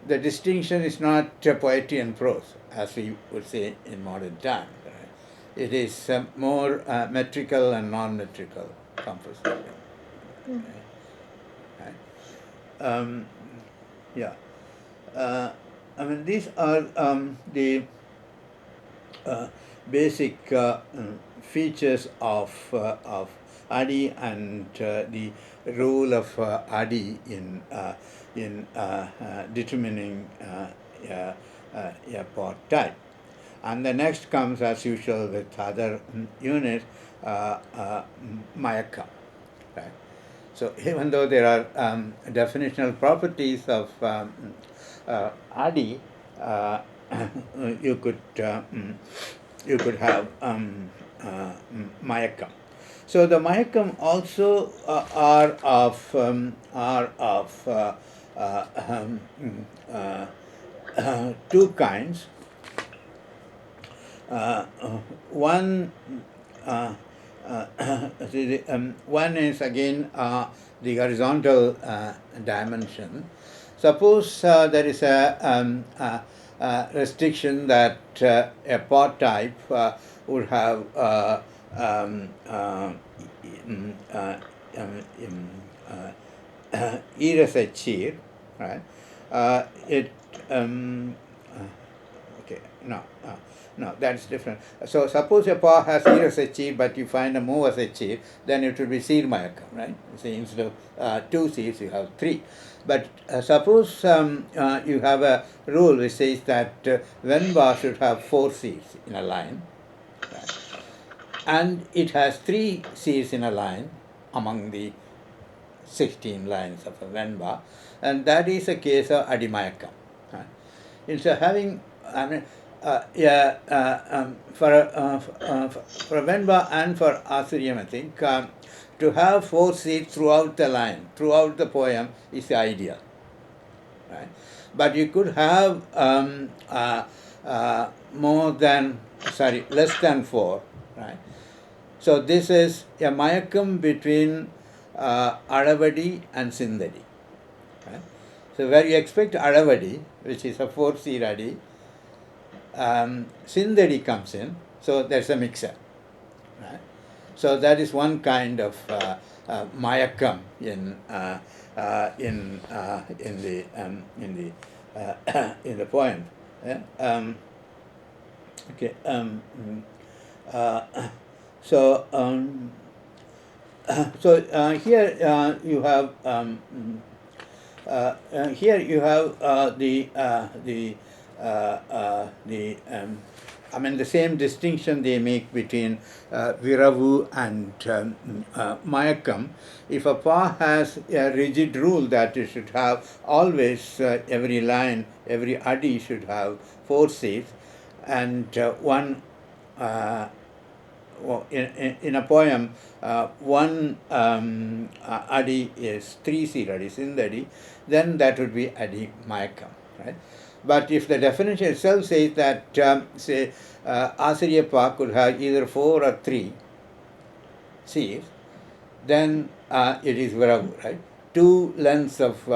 the distinction is not poetry and prose, as we would say in modern times. Right? It is more metrical and non-metrical composition. Right? These are the basic features of Adi and the role of Adi in determining a part type. And the next comes, as usual, with other units, Mayaka. Right? So even though there are definitional properties of Adi, you could you could have Mayakam. So the Mayakam also are of two kinds. One one is again the horizontal dimension. Suppose there is a restriction that a part type would have Irasachir, right? It okay, no, that's different. So suppose a paw has Irasachir, but you find a Movasachir, then it would be Sir Mayakam, right? See, instead of 2 Sirs, you have 3. But suppose you have a rule which says that Venba should have 4 Sirs in a line, right? And it has 3 Sirs in a line among the 16 lines of a Venba, and that is a case of Adimayakam. Right? Instead of having, I mean, for a Venba and for Asuryam, I think, to have 4 seats throughout the line, throughout the poem, is the ideal. Right? But you could have less than 4, right? So this is a Mayakam between Aravadi and Sindari. Right? So where you expect Aravadi, which is a 4 Adi, Sindari comes in, so there's a mixer. Right? So that is one kind of Mayakam in the poem. Yeah? Okay. So here you have I mean, the same distinction they make between Viravu and Mayakam. If a pa has a rigid rule that it should have always every line, every adi should have 4 seats, and one in a poem, one adi is 3 seat adi, Sindari, then that would be adi Mayakam, right? But if the definition itself says that, say, Asariya Pa could have either 4 or 3 seats, then it is Viravu, right? 2 lengths of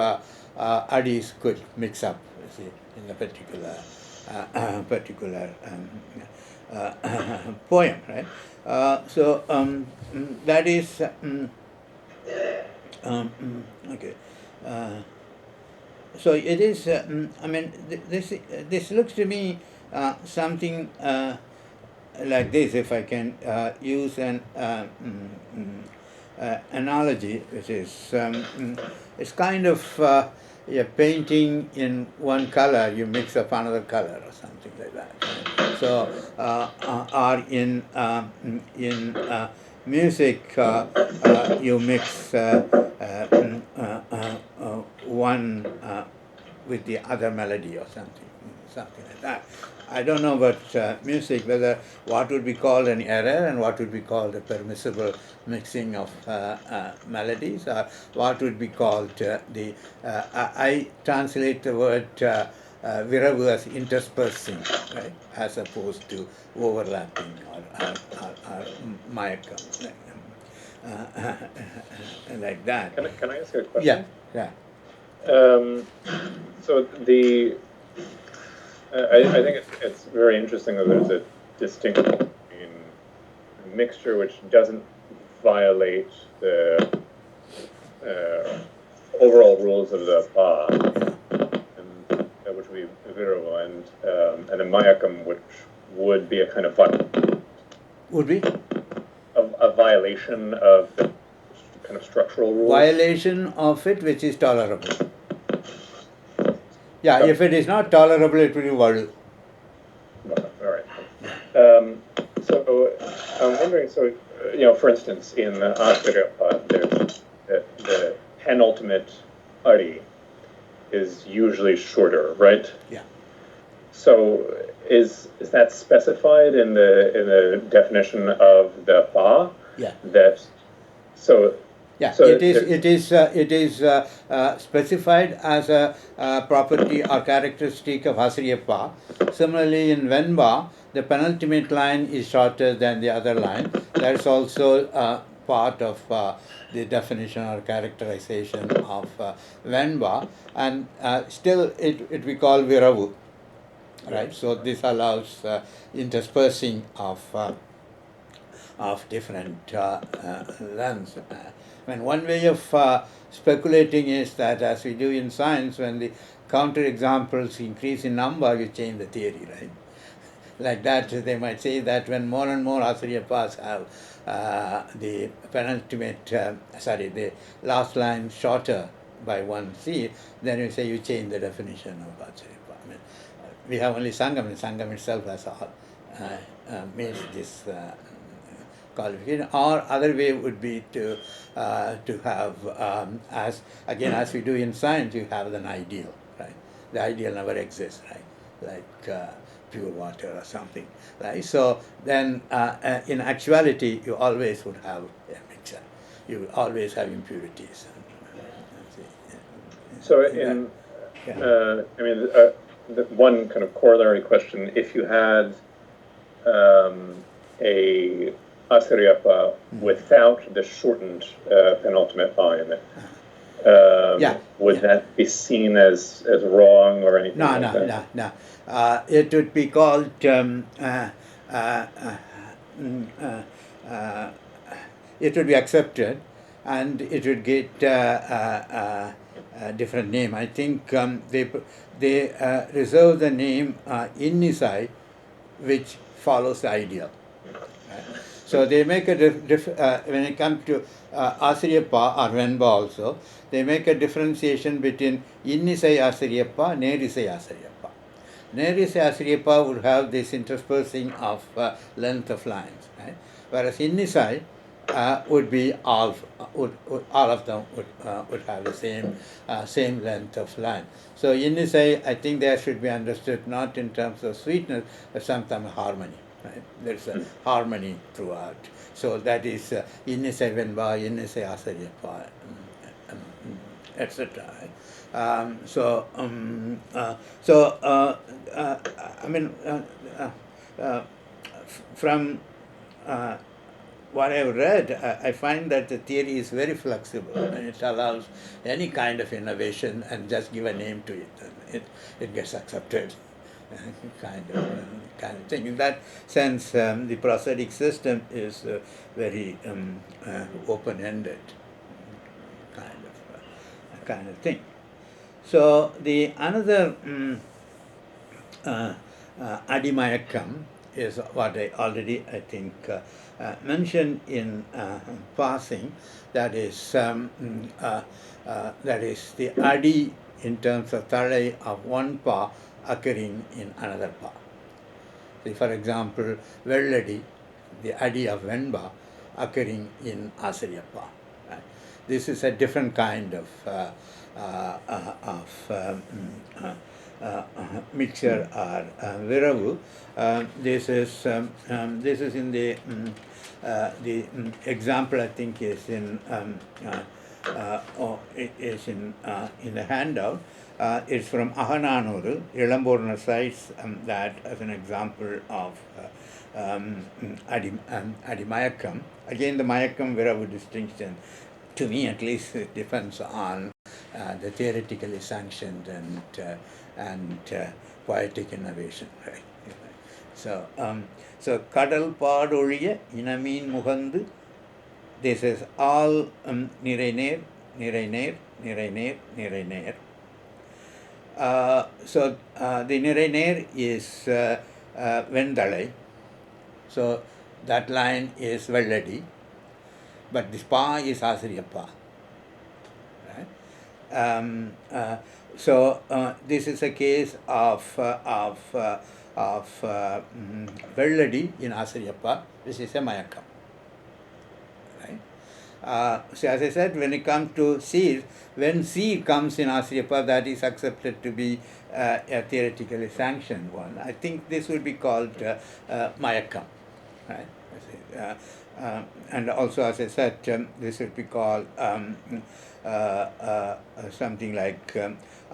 adis could mix up, see, in a particular poem, right? So that is okay. So it is. I mean, this looks to me something like this. If I can use an analogy, which is it's kind of a painting in one color, you mix up another color or something like that. So, or in music, you mix one with the other melody or something like that. I don't know about music, whether what would be called an error and what would be called a permissible mixing of melodies, or what would be called I translate the word Viravu as interspersing, right, as opposed to overlapping or Mayakam, like that. Can I ask you a question? Yeah. So I think it's very interesting that there's a distinction between a mixture which doesn't violate the overall rules of the Pa, and which would be Viravu, and a Mayakam, which would be a kind of Would be? a violation of the kind of structural rules? Violation of it which is tolerable. Yeah, if it is not tolerable, it will be Vadu. All right. So I'm wondering, for instance, in Asariyapa, there's the penultimate Ari is usually shorter, right? Yeah. So is that specified in the definition of the Pa? Yeah. Yeah, So it is specified as a property or characteristic of Hasriyappa. Similarly, in Venba, the penultimate line is shorter than the other line. That's also part of the definition or characterization of Venba, and still it we call Viravu, right? So this allows interspersing of different lengths. One way of speculating is that, as we do in science, when the counterexamples increase in number, you change the theory, right? Like that, they might say that when more and more Asariyappas have the last line shorter by one C, then you say you change the definition of Asariyappa. We have only Sangam, and Sangam itself has made this qualification. Or other way would be to have, as we do in science, you have an ideal, right? The ideal never exists, right? Like pure water or something, right? So then, in actuality, you always would have a mixture. You will always have impurities. So the one kind of corollary question: if you had a Asariyapa without the shortened penultimate line, would that be seen as wrong or anything like that? No. It would be called it would be accepted, and it would get a different name. I think they reserve the name Innisai, which follows the ideal. So they make a when it comes to Asariyappa or Venba also, they make a differentiation between Innisai Asariyappa, Nerisai Asariyappa. Nerisai Asariyappa would have this interspersing of length of lines, right? Whereas Innisai would be all of them would have the same length of line. So Innisai, I think there should be understood not in terms of sweetness, but sometimes harmony. Right? There's a harmony throughout. So that is Innisai Venba, Innisai Asariyappa, etc. From what I've read, I find that the theory is very flexible and it allows any kind of innovation and just give a name to it, and it gets accepted. kind of thing. In that sense, the prosodic system is very open-ended kind of thing. So the another Adimayakam is what I already mentioned in passing. That is the Adi in terms of Thalai of one Pa occurring in another Pa. So for example, Velladi, the Adi of Venba, occurring in Asariyappa. Right? This is a different kind of mixture or viravu. This is in the example, I think, is in the handout. It's from Ahananuru. Ilamburnur cites that as an example of Adimayakam. Again, the Mayakam Viravu distinction, to me at least, it depends on the theoretically sanctioned and poetic innovation. Right? So Kadal Padoliya Inamin Muhandu. This is all Nirainer, Nirainer, Nirainer, Nirainer. So the Nirainer is Vendalai. So that line is Velladi. but this pa is Asriya pa. Right? So this is a case of Velladi in Asriyappa, which is a Mayakam. Right? So as I said, when it comes to seed, when seed comes in Asriyappa, that is accepted to be a theoretically sanctioned one. I think this would be called Mayakam. Right? And also, as I said, this would be called something like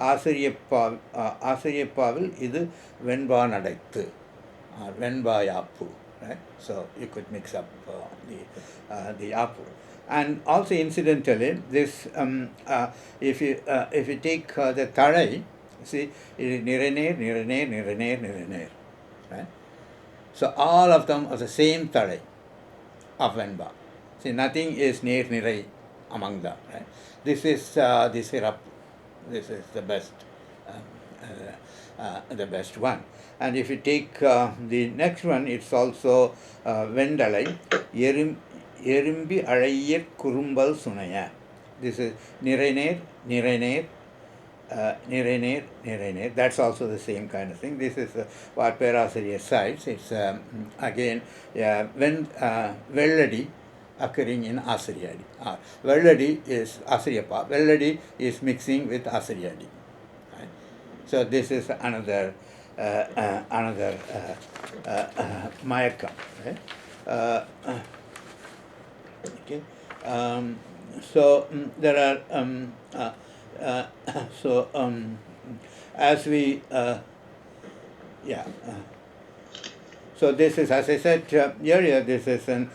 Asariyappaவில் இது வெண்பா நடைத்து வெண்பா யாப்பு, right? So you could mix up the yapu. And also incidentally, this if you take the tarai, see, it is nirener, nirener, nirener, nirener, right? So all of them are the same tarai of Venba. See, nothing is near nirai among them. Right? This is the syrup. This is the best, the best one. And if you take the next one, it's also Vendalai Erimbi Arayir Kurumbal Sunaya. This is Nirener, Nirener, Nirener, Nirener. That's also the same kind of thing. This is what Perasariya cites. It's again Velladi occurring in Asriyadi. Velladi is Asriyappa. Velladi is mixing with Asriyadi. Right? So this is another Mayakam. Right? Okay. So there are as we so this is, as I said earlier, this is an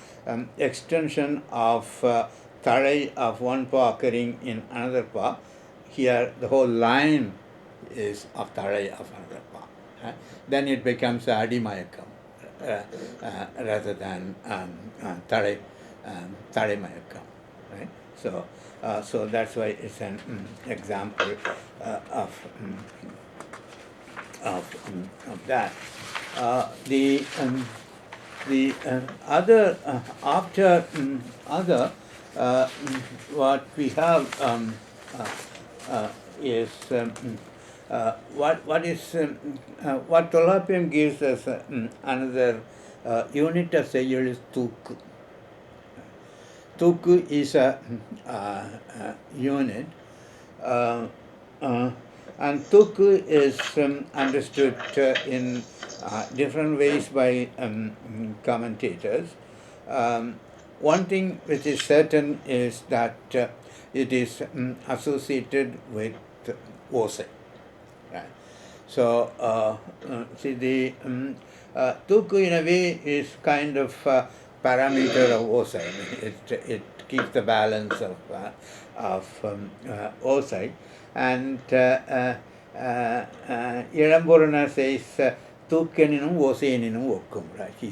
extension of tarai of one pa occurring in another pa. Here the whole line is of tarai of another pa. Then it becomes Adimayakam rather than tarai mayakam. Right? So that's why it's an example of that. The other after other what we have is what is what Tolapiam gives us another unit of Seyul is Tuk. Tuk is a unit, and Tuk is understood in different ways by commentators. One thing which is certain is that it is associated with Osai. Right? So, see, the Tuk in a way is kind of parameter of Osai. It keeps the balance of Osai. And Iramborana says Tukkeninum Osayaninum Okkum, right? He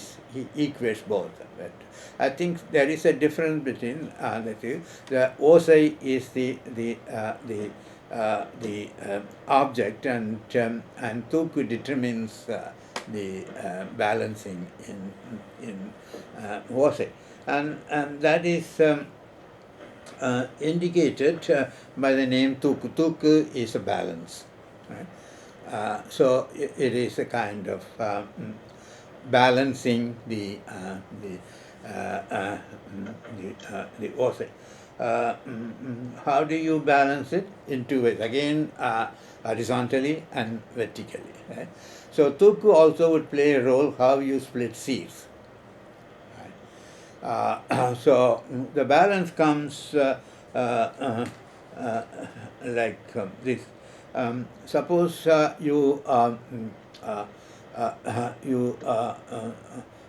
equates both. But I think there is a difference between the two. The Osai is the object, and Tukku determines the balancing in Osai. And that is indicated by the name Tukku. Tukku is a balance. Right? So it is a kind of balancing the Osai. How do you balance it? In two ways. Again, horizontally and vertically. Right? So Tukku also would play a role how you split seeds. So the balance comes like this. Suppose you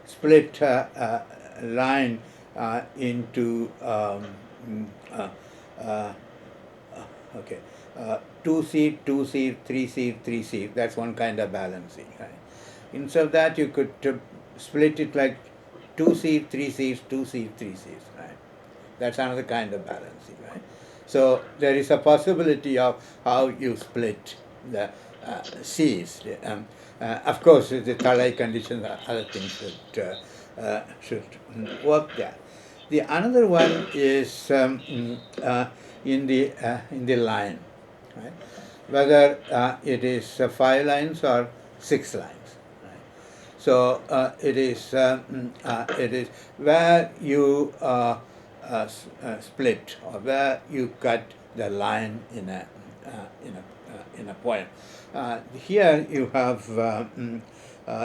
split a line into 2 seed, 2 seed, 3 seed, 3 seed. That's one kind of balancing. Right? Instead of that, you could split it like 2 seed, 3 seeds, 2 seed, 3 seeds. Right? That's another kind of balancing. Right? So there is a possibility of how you split the seeds. Of course, the Talai conditions are other things that should work there. The another one is in the line, right? Whether it is 5 lines or 6 lines. Right? So it is where you split or where you cut the line in a poem. Here you have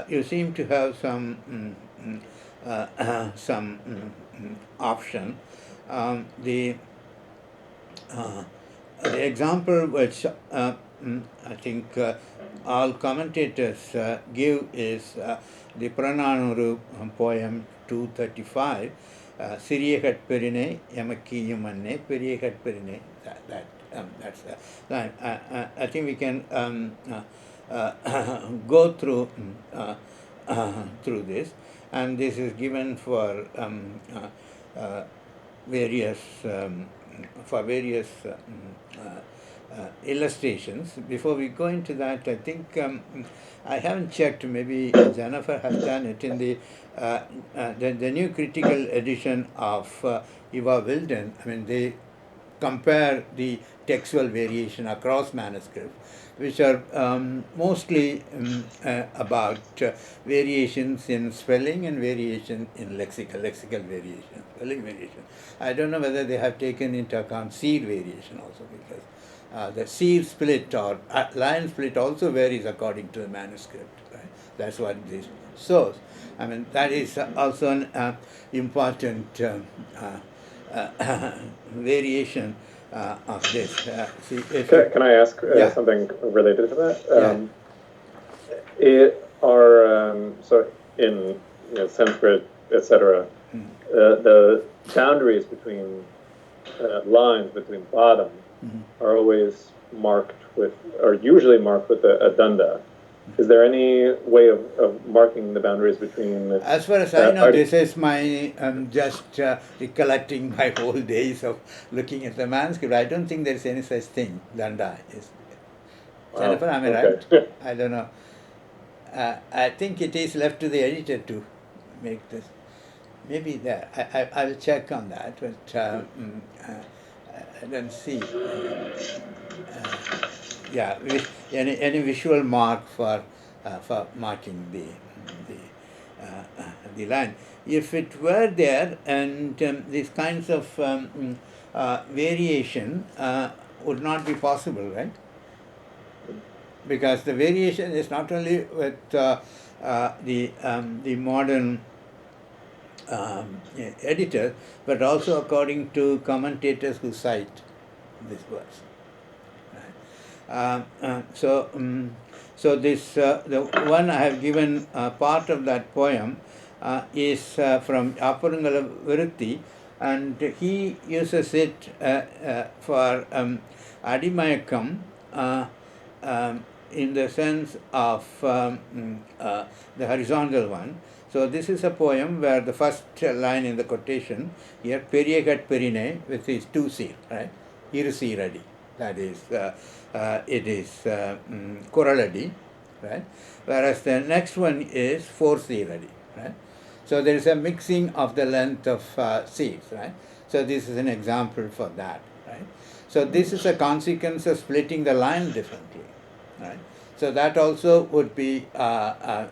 you seem to have some option. The example which I think all commentators give is the Purananuru poem 235, Siriyagat Perine, Yamaki Yumane, Periyagat Perine. That's the line. I think we can go through through this, and this is given for various illustrations. Before we go into that, I think I haven't checked. Maybe Jennifer has done it in the new critical edition of Eva Wilden. I mean, they compare the textual variation across manuscripts, which are mostly about variations in spelling and variation in lexical variation, spelling variation. I don't know whether they have taken into account seed variation also, because the seed split or line split also varies according to the manuscript. Right? That's what this shows. I mean, that is also an important variation of this. See, can I ask something related to that? So in Sanskrit, etc., the boundaries between lines between bottom are always usually marked with a danda. Is there any way of marking the boundaries between? As far as I know, this is my just recollecting my whole days of looking at the manuscript. I don't think there is any such thing. Danda is. Jennifer, am I right? I don't know. I think it is left to the editor to make this. Maybe there. I will check on that, but I don't see. Any visual mark for marking the line. If it were there, and these kinds of variation would not be possible, right? Because the variation is not only with the modern editors, but also according to commentators who cite this verse. So this the one I have given part of that poem is from Apurangala Virutti, and he uses it for Adimayakam in the sense of the horizontal one. So this is a poem where the first line in the quotation here, Periyagat Perine, with his 2 C, right? Irusi Radi. That is, it is Kuraladi, right? Whereas the next one is 4 C Radi, right? So there is a mixing of the length of C's, right? So this is an example for that, right? So this is a consequence of splitting the line differently, right? So that also would be Adi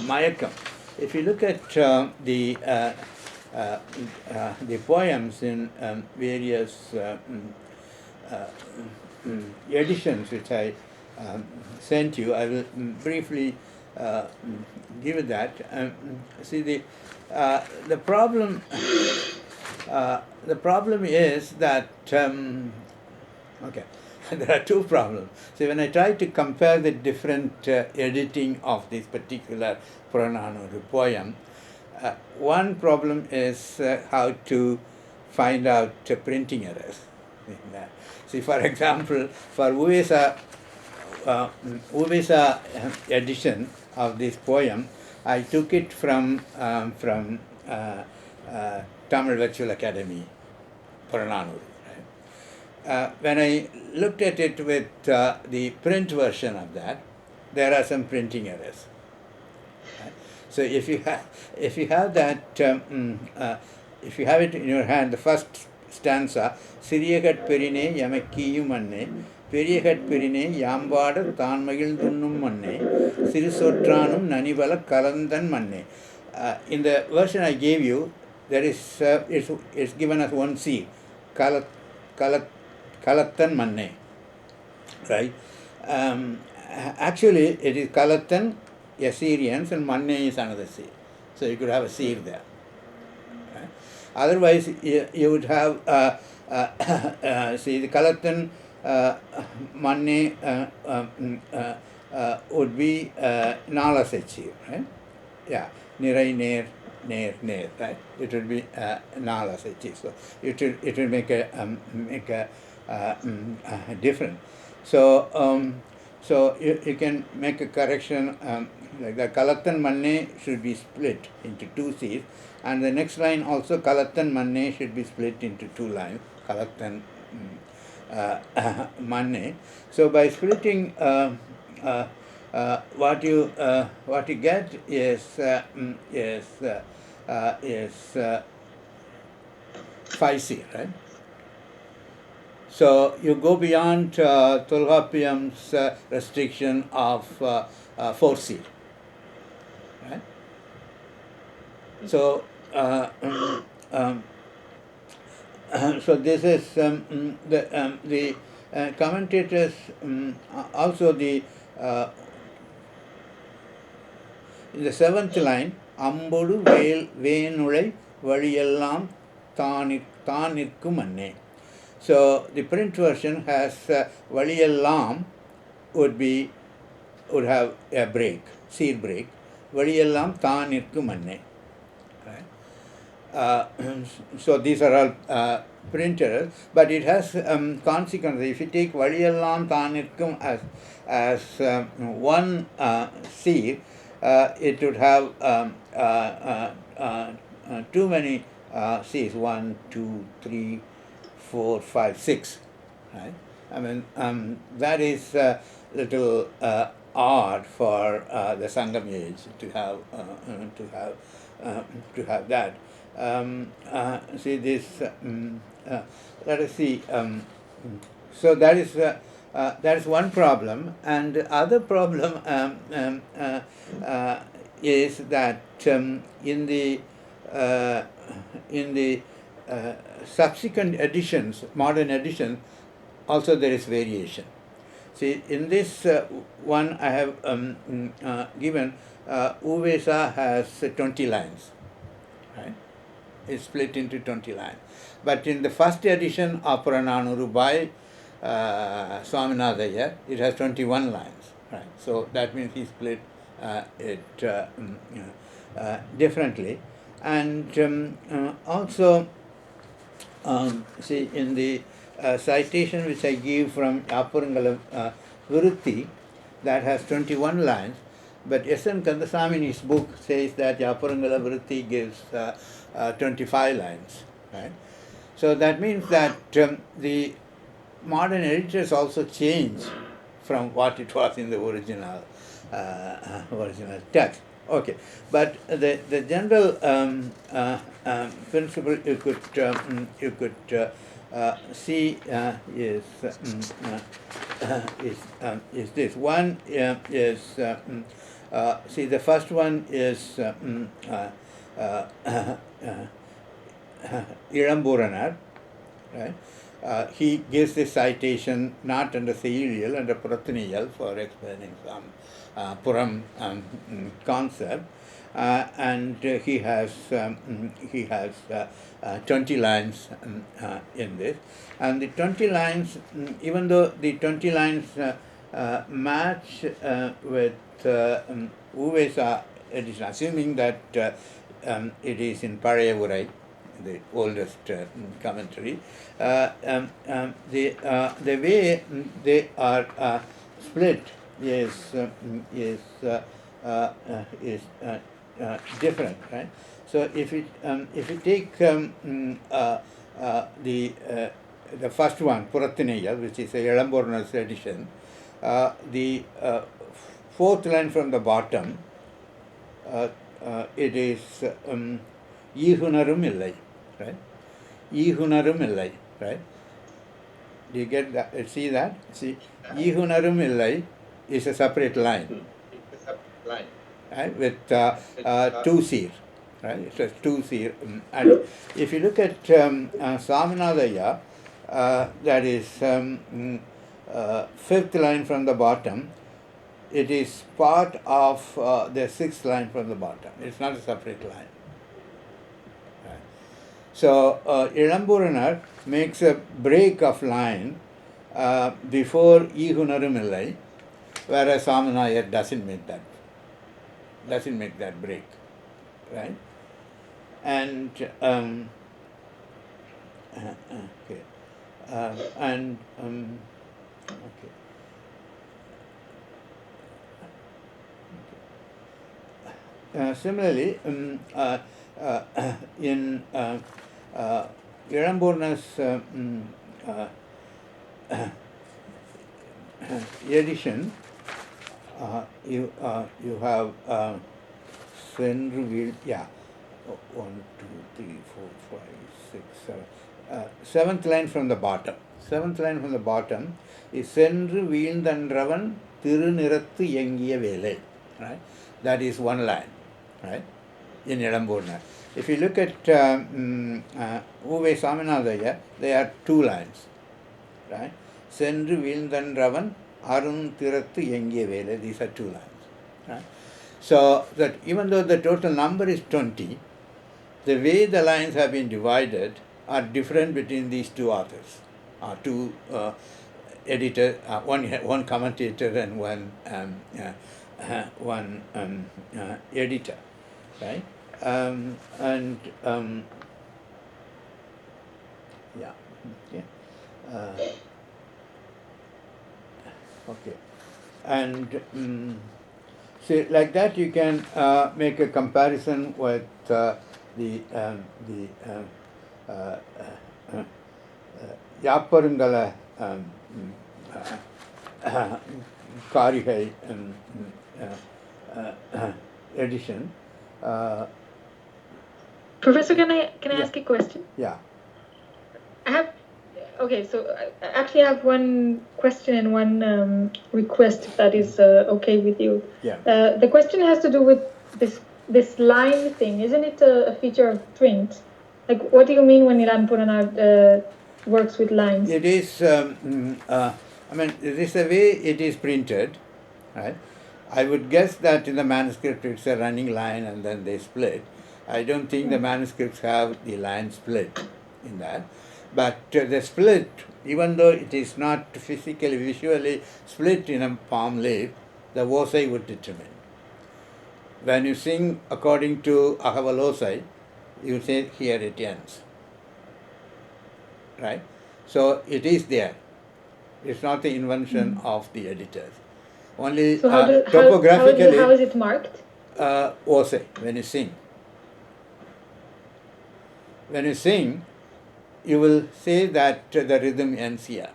Mayakam. If you look at the poems in various editions which I sent you, I will briefly give it that. See, the problem is that okay. There are 2 problems. So when I try to compare the different editing of this particular Purananuru poem, one problem is how to find out printing errors. See, for example, for Uvesa edition of this poem, I took it from Tamil Virtual Academy, Purananuru. When I looked at it with the print version of that, there are some printing errors. Right? So if you have that, if you have it in your hand, the first stanza, Siriyagat Perine Yamakiyu Manne, Periyagat Perine Yambada Tan Magildunum Manne, Sirisotranum Nanivala Kalandan Manne. In the version I gave you, there is it's given as one C, Kalat Kalattan Manne, right? Actually, it is Kalattan, Assyrians, and Manne is another seed. So you could have a seed there. Right? Otherwise, you would have, see, the Kalattan Manne would be Nala Sechi, right? Yeah, Nirai Ner, right? It will be Nala Sechi. So it will make a difference. So so you can make a correction, like the Kalattan Manne should be split into two C's, and the next line also Kalattan Manne should be split into two lines, Kalattan Manne. So by splitting, what you get is 5C, right? So you go beyond Tolkapiam's restriction of 4C, right? So so this is the commentators, also the in the seventh line, Ambodu Venulai Valiyellam Tanirkum Manne. So the print version has Valiyellam would have a break, seed break. Valiyellam Tanirkum Manne. So these are all printers, but it has consequences. If you take Valiyellam Tanirkum as one seed, it would have too many C's, 1, 2, 3, 4, 5, 6, right? I mean, that is a little odd for the Sangam age to have that. See this. Let us see. So that is one problem, and the other problem is that in the subsequent editions, modern editions, also there is variation. See, in this one I have given, Uvesa has 20 lines, right? It's split into 20 lines. But in the first edition of Purananuru by Swaminatha, it has 21 lines, right? So that means he split it differently. And also, see, in the citation which I give from Yapurangala Virutti, that has 21 lines, but S.N. Kandasamini's book says that Yapurangala Virutti gives 25 lines, right? So that means that the modern editors also change from what it was in the original text. Okay, but the general principle you could see is this. One is see, the first one is Ilamburanar, right? He gives this citation not under Seiyil, under Purathaniyal, for explaining some Puram concept, and he has 20 lines in this, and the 20 lines, even though the 20 lines match with Uvesa edition, assuming that it is in Parayavurai, the oldest commentary, the way they are split is different, right? So if you take the first one, Purathinayal, which is a Elamborna's edition, the fourth line from the bottom, it is Ihunarum illai, right? Ihunarum illai, right? Do you get that? See that? See, Ihunarum illai is a separate line, right? With two seer, right? It's a two seer. And if you look at Samanadaya, that is fifth line from the bottom, it is part of the sixth line from the bottom. It's not a separate line. Right. So Ilamburanar makes a break of line before Ihunarumillai, whereas Samanayar doesn't make that break, right? And okay, okay. Similarly, in Iramburn's edition, you have Senru, yeah, 1, 2, 3, 4, 5, 6, 7. Seventh line from the bottom. Seventh line from the bottom is Senru Veelthanravan Tirunirathu Yengiya Vele. Right? That is one line, right? In Ilamburnal. If you look at Uve Saminadaya, there are two lines, right? Senru Veelthanravan Arun Tirathu Yengiya Vele. These are two lines, right? So that even though the total number is 20, the way the lines have been divided are different between these two authors, two editors, one commentator and one editor, right? Yeah, okay, okay, and so like that you can make a comparison with the Yaparungala Karigai edition. Professor, can I ask a question? Yeah. Okay, so I actually have one question and one request, if that is okay with you. Yeah. The question has to do with this line thing. Isn't it a feature of print? Like, what do you mean when Ilan Purana works with lines? It is, I mean, it is the way it is printed, right? I would guess that in the manuscript it's a running line and then they split. I don't think the manuscripts have the line split in that. But the split, even though it is not physically, visually split in a palm leaf, the Vosai would determine. When you sing according to Ahavalosai, you say here it ends. Right? So it is there. It's not the invention of the editors. Only so topographically. How is it marked? Vosai, when you sing. When you sing, you will say that the rhythm ends here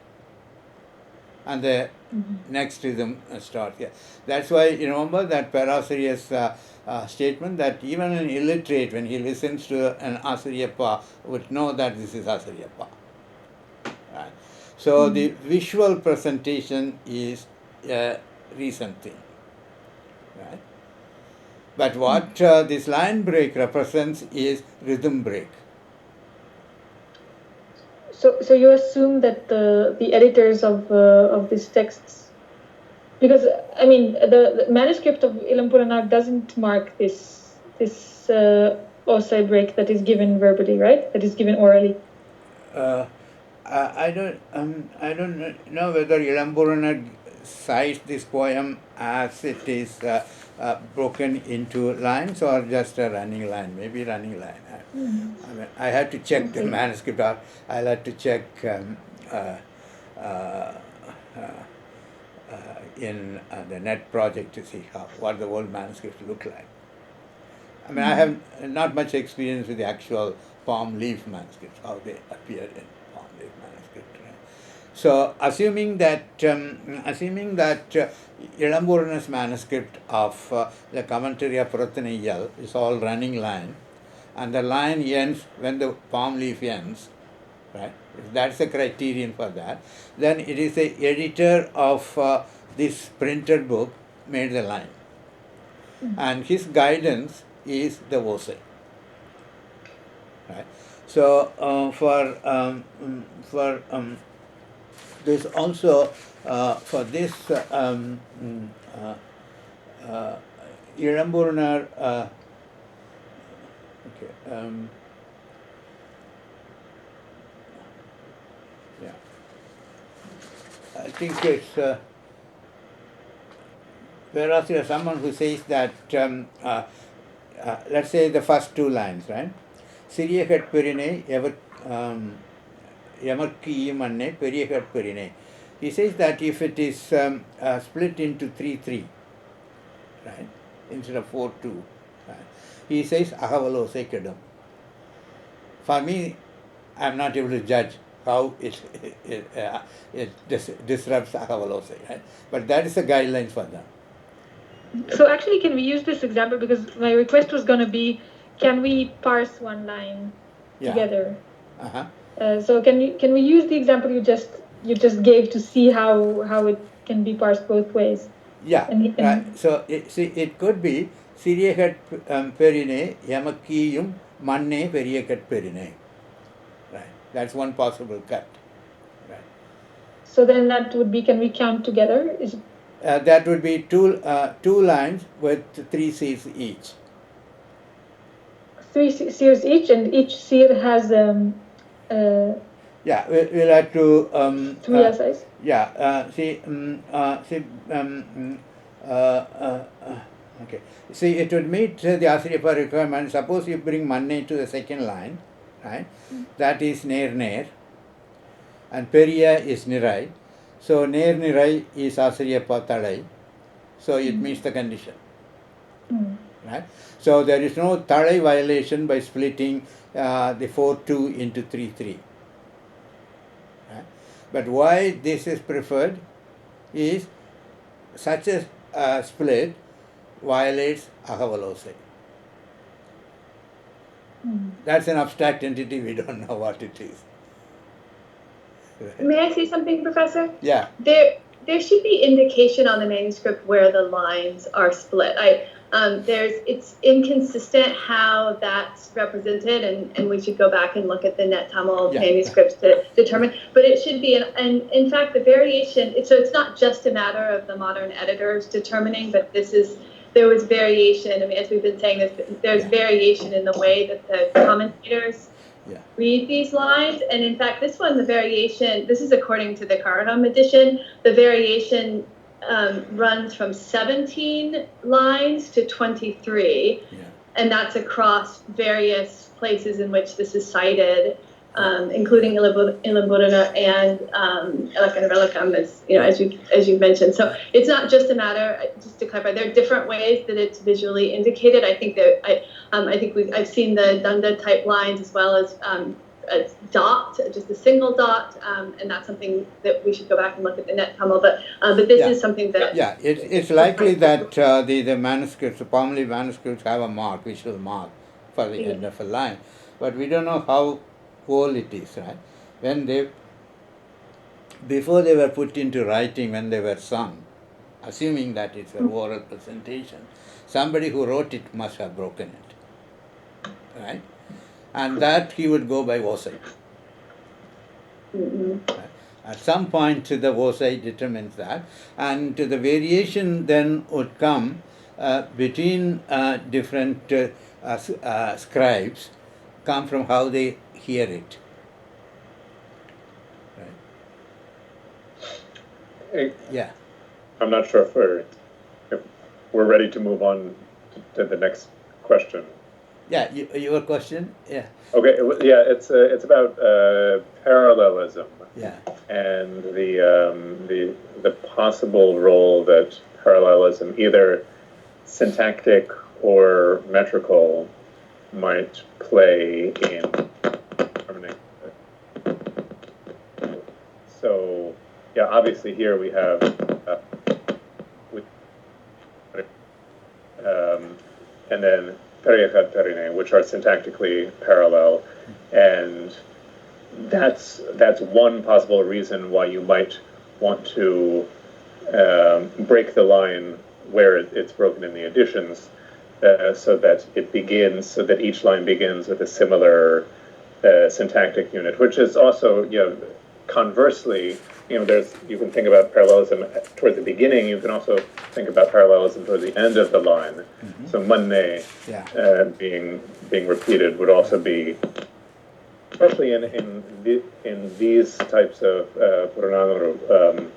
and the next rhythm starts here. That's why you remember that Parasariya's statement that even an illiterate, when he listens to an Asariyappa, would know that this is Asariyappa. Right. So the visual presentation is a recent thing. Right. But what this line break represents is rhythm break. So you assume that the editors of these texts, because I mean the manuscript of Ilan Purana doesn't mark this Osai break that is given verbally, right? That is given orally. I don't know whether Ilan Purana cites this poem as it is broken into lines or just a running line, maybe running line. I mean, I had to check the manuscript out. I'll have to check in the net project to see what the old manuscripts look like. I mean, I have not much experience with the actual palm leaf manuscripts, how they appear in palm leaf manuscript. Right? So assuming that Ilamburna's manuscript of the commentary of Rathaniyal is all running line, and the line ends when the palm leaf ends, right? If that's the criterion for that, then it is the editor of this printed book made the line, and his guidance is the Vosai, right? So there's also for this Ilamburnar. Okay. Yeah. I think it's whereas there is someone who says that let's say the first two lines, right? Siriya Perine ever Yamarki Manne Periya Perine. He says that if it is split into 3-3, right, instead of 4-2, right, he says Ahavalo Sekadam. For me, I'm not able to judge how it disrupts Ahavalose, right? But that is the guidelines for them. So actually, can we use this example? Because my request was going to be, can we parse one line together? So can we use the example you just gave to see how it can be parsed both ways? Yeah, right. So it could be Siriyakat Perine Yamakiyum Manne Periyakat Perine. Right. That's one possible cut. Right. So then that would be, can we count together? That would be two lines with 3 seers each. 3 seers each, and each seer has yeah, we'll have to 3 essays. Yeah. Okay. See, it would meet the Asriapa requirement. Suppose you bring Manne to the second line, right? That is Ner, and Periya is Nirai. So Ner Nirai is Asriapa Tadai. So it meets the condition. Right? So there is no Tadai violation by splitting the 4-2 into 3-3. Right? But why this is preferred is such a split violates Ahavalose. That's an abstract entity, we don't know what it is. Right. May I say something, Professor? Yeah. There should be indication on the manuscript where the lines are split. It's inconsistent how that's represented, and we should go back and look at the Net Tamil manuscripts to determine. But it should be, and in fact, the variation. So it's not just a matter of the modern editors determining, but there was variation. I mean, as we've been saying, there's variation in the way that the commentators read these lines. And in fact, this one, the variation, this is according to the Karanam edition, the variation runs from 17 lines to 23. And that's across various places in which this is cited, including Ilamburana and Elakanavelakam, as you mentioned. So it's not just a matter, just to clarify, there are different ways that it's visually indicated. I think that I've seen the Dunda type lines as well as a dot, just a single dot, and that's something that we should go back and look at the Net Tamil. But this is something that it's likely that the manuscripts, the Palmly manuscripts, have a mark, visual mark for the end of a line, but we don't know how old it is, right? Before they were put into writing, when they were sung, assuming that it's an oral presentation, somebody who wrote it must have broken it, right? And that he would go by Vosai. At some point, the Vosai determines that, and the variation then would come between different scribes, come from how they hear it. Right? Yeah. I'm not sure if we're ready to move on to the next question. Yeah, your question? Yeah. Okay. Yeah, it's about parallelism. Yeah. And the possible role that parallelism, either syntactic or metrical, might play in harmony. So obviously here we have and then periechad perine, which are syntactically parallel, and that's one possible reason why you might want to break the line where it's broken in the additions, so that each line begins with a similar syntactic unit, which is also, conversely, you can think about parallelism toward the beginning. You can also think about parallelism toward the end of the line. Mm-hmm. So manne being repeated would also be, especially in these types of Purananuru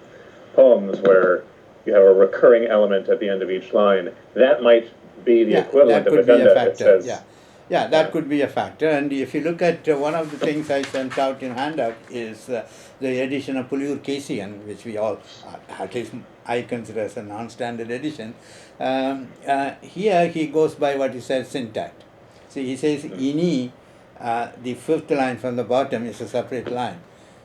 poems where you have a recurring element at the end of each line. That might be the equivalent of a ganda that says. That could be a factor. And if you look at one of the things I sent out in handout is the edition of Puliur Kasian, which we all, at least I consider as a non-standard edition. Here he goes by what he says syntax. See, he says ini, the fifth line from the bottom is a separate line.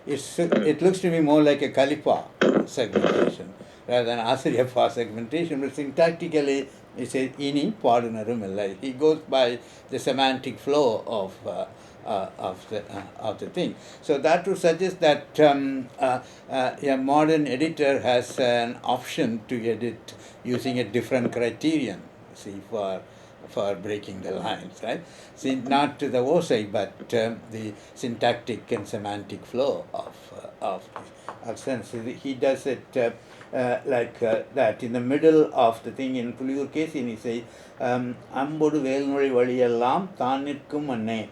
It looks to me more like a Kalipa segmentation rather than Asarya segmentation, but syntactically he says ini padunarum. He goes by the semantic flow of the thing. So that would suggest that a modern editor has an option to edit using a different criterion. See, for breaking the lines, right? See, not to the Osai, but the syntactic and semantic flow of sense. He does it like that. In the middle of the thing in Puliur Kasian, he says, Ambodu velnuri valiyellam thanirkum anne.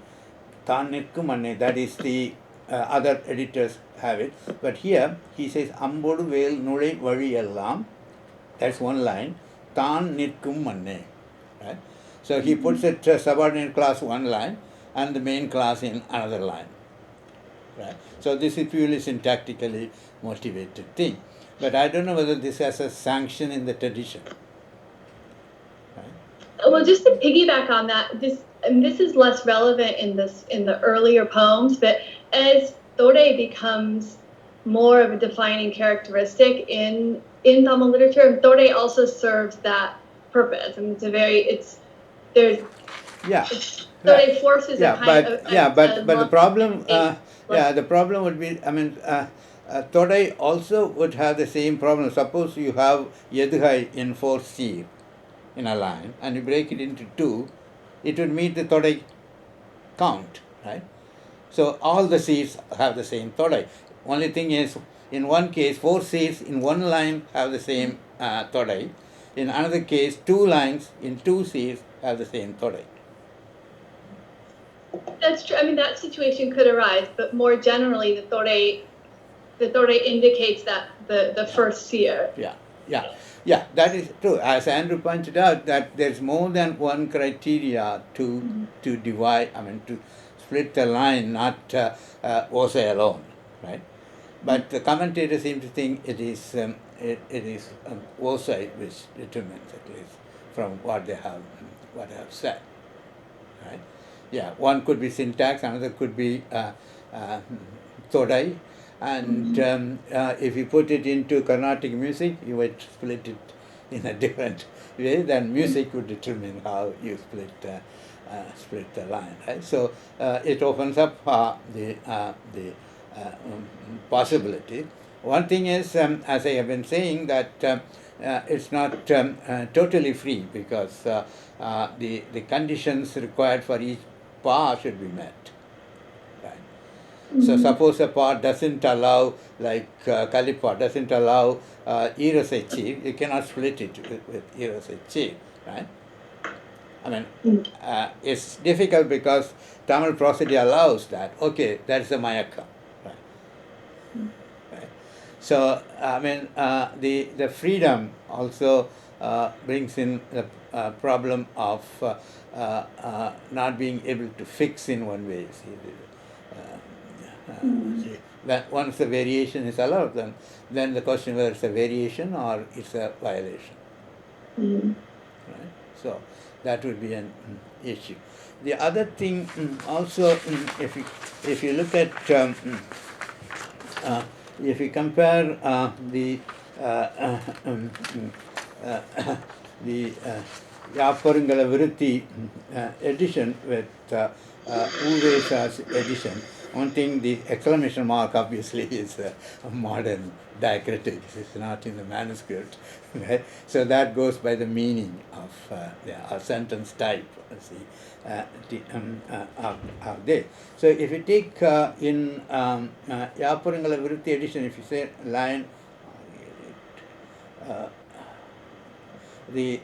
Thanirkum anne. That is the other editors have it. But here he says, Ambodu velnuri valiyellam. That's one line. Thanirkum anne. Right? So he puts it subordinate class one line and the main class in another line. Right? So this is purely syntactically motivated thing. But I don't know whether this has a sanction in the tradition. Right? Well, just to piggyback on that, this is less relevant in the earlier poems, but as Tore becomes more of a defining characteristic in Tamil literature, Tore also serves that purpose. I mean, Tore forces a kind of but the problem the problem would be, I mean, Tore also would have the same problem. Suppose you have Yedhai in 4C in a line and you break it into two, it would meet the Tore count, right? So all the C's have the same Tore. Only thing is, in one case, 4 C's in one line have the same Tore. In another case, 2 lines in 2 C's have the same Tore. That's true. I mean, that situation could arise, but more generally, the Tore indicates that the first seer. Yeah, that is true. As Andrew pointed out, that there's more than one criteria to divide. I mean, to split the line, not Osai alone, right? But the commentators seem to think it is Osai which determines, at least from what they have said, right? Yeah, one could be syntax, another could be Todai, and if you put it into Carnatic music, you would split it in a different way. Then music would determine how you split the line, right? So it opens up the possibility. One thing is, as I have been saying, that it's not totally free, because the conditions required for each pa should be met. Right? Mm-hmm. So suppose a pa doesn't allow, like Kalipa doesn't allow Erosechi, you cannot split it with Erosechi, right? I mean, it's difficult because Tamil prosody allows that. Okay, that's a Mayaka. Right? So, I mean, the freedom also brings in the problem of not being able to fix in one way. See, that once the variation is allowed, then the question whether it's a variation or it's a violation. Right? So that would be an issue. The other thing also, if you look at if you compare the the Yaparangala Vritti edition with Uvesa's edition, one thing, the exclamation mark obviously is a modern diacritic. It's not in the manuscript, right? So that goes by the meaning of a sentence type. Of this. So if you take in Yaparangala Vritti edition, if you say line, the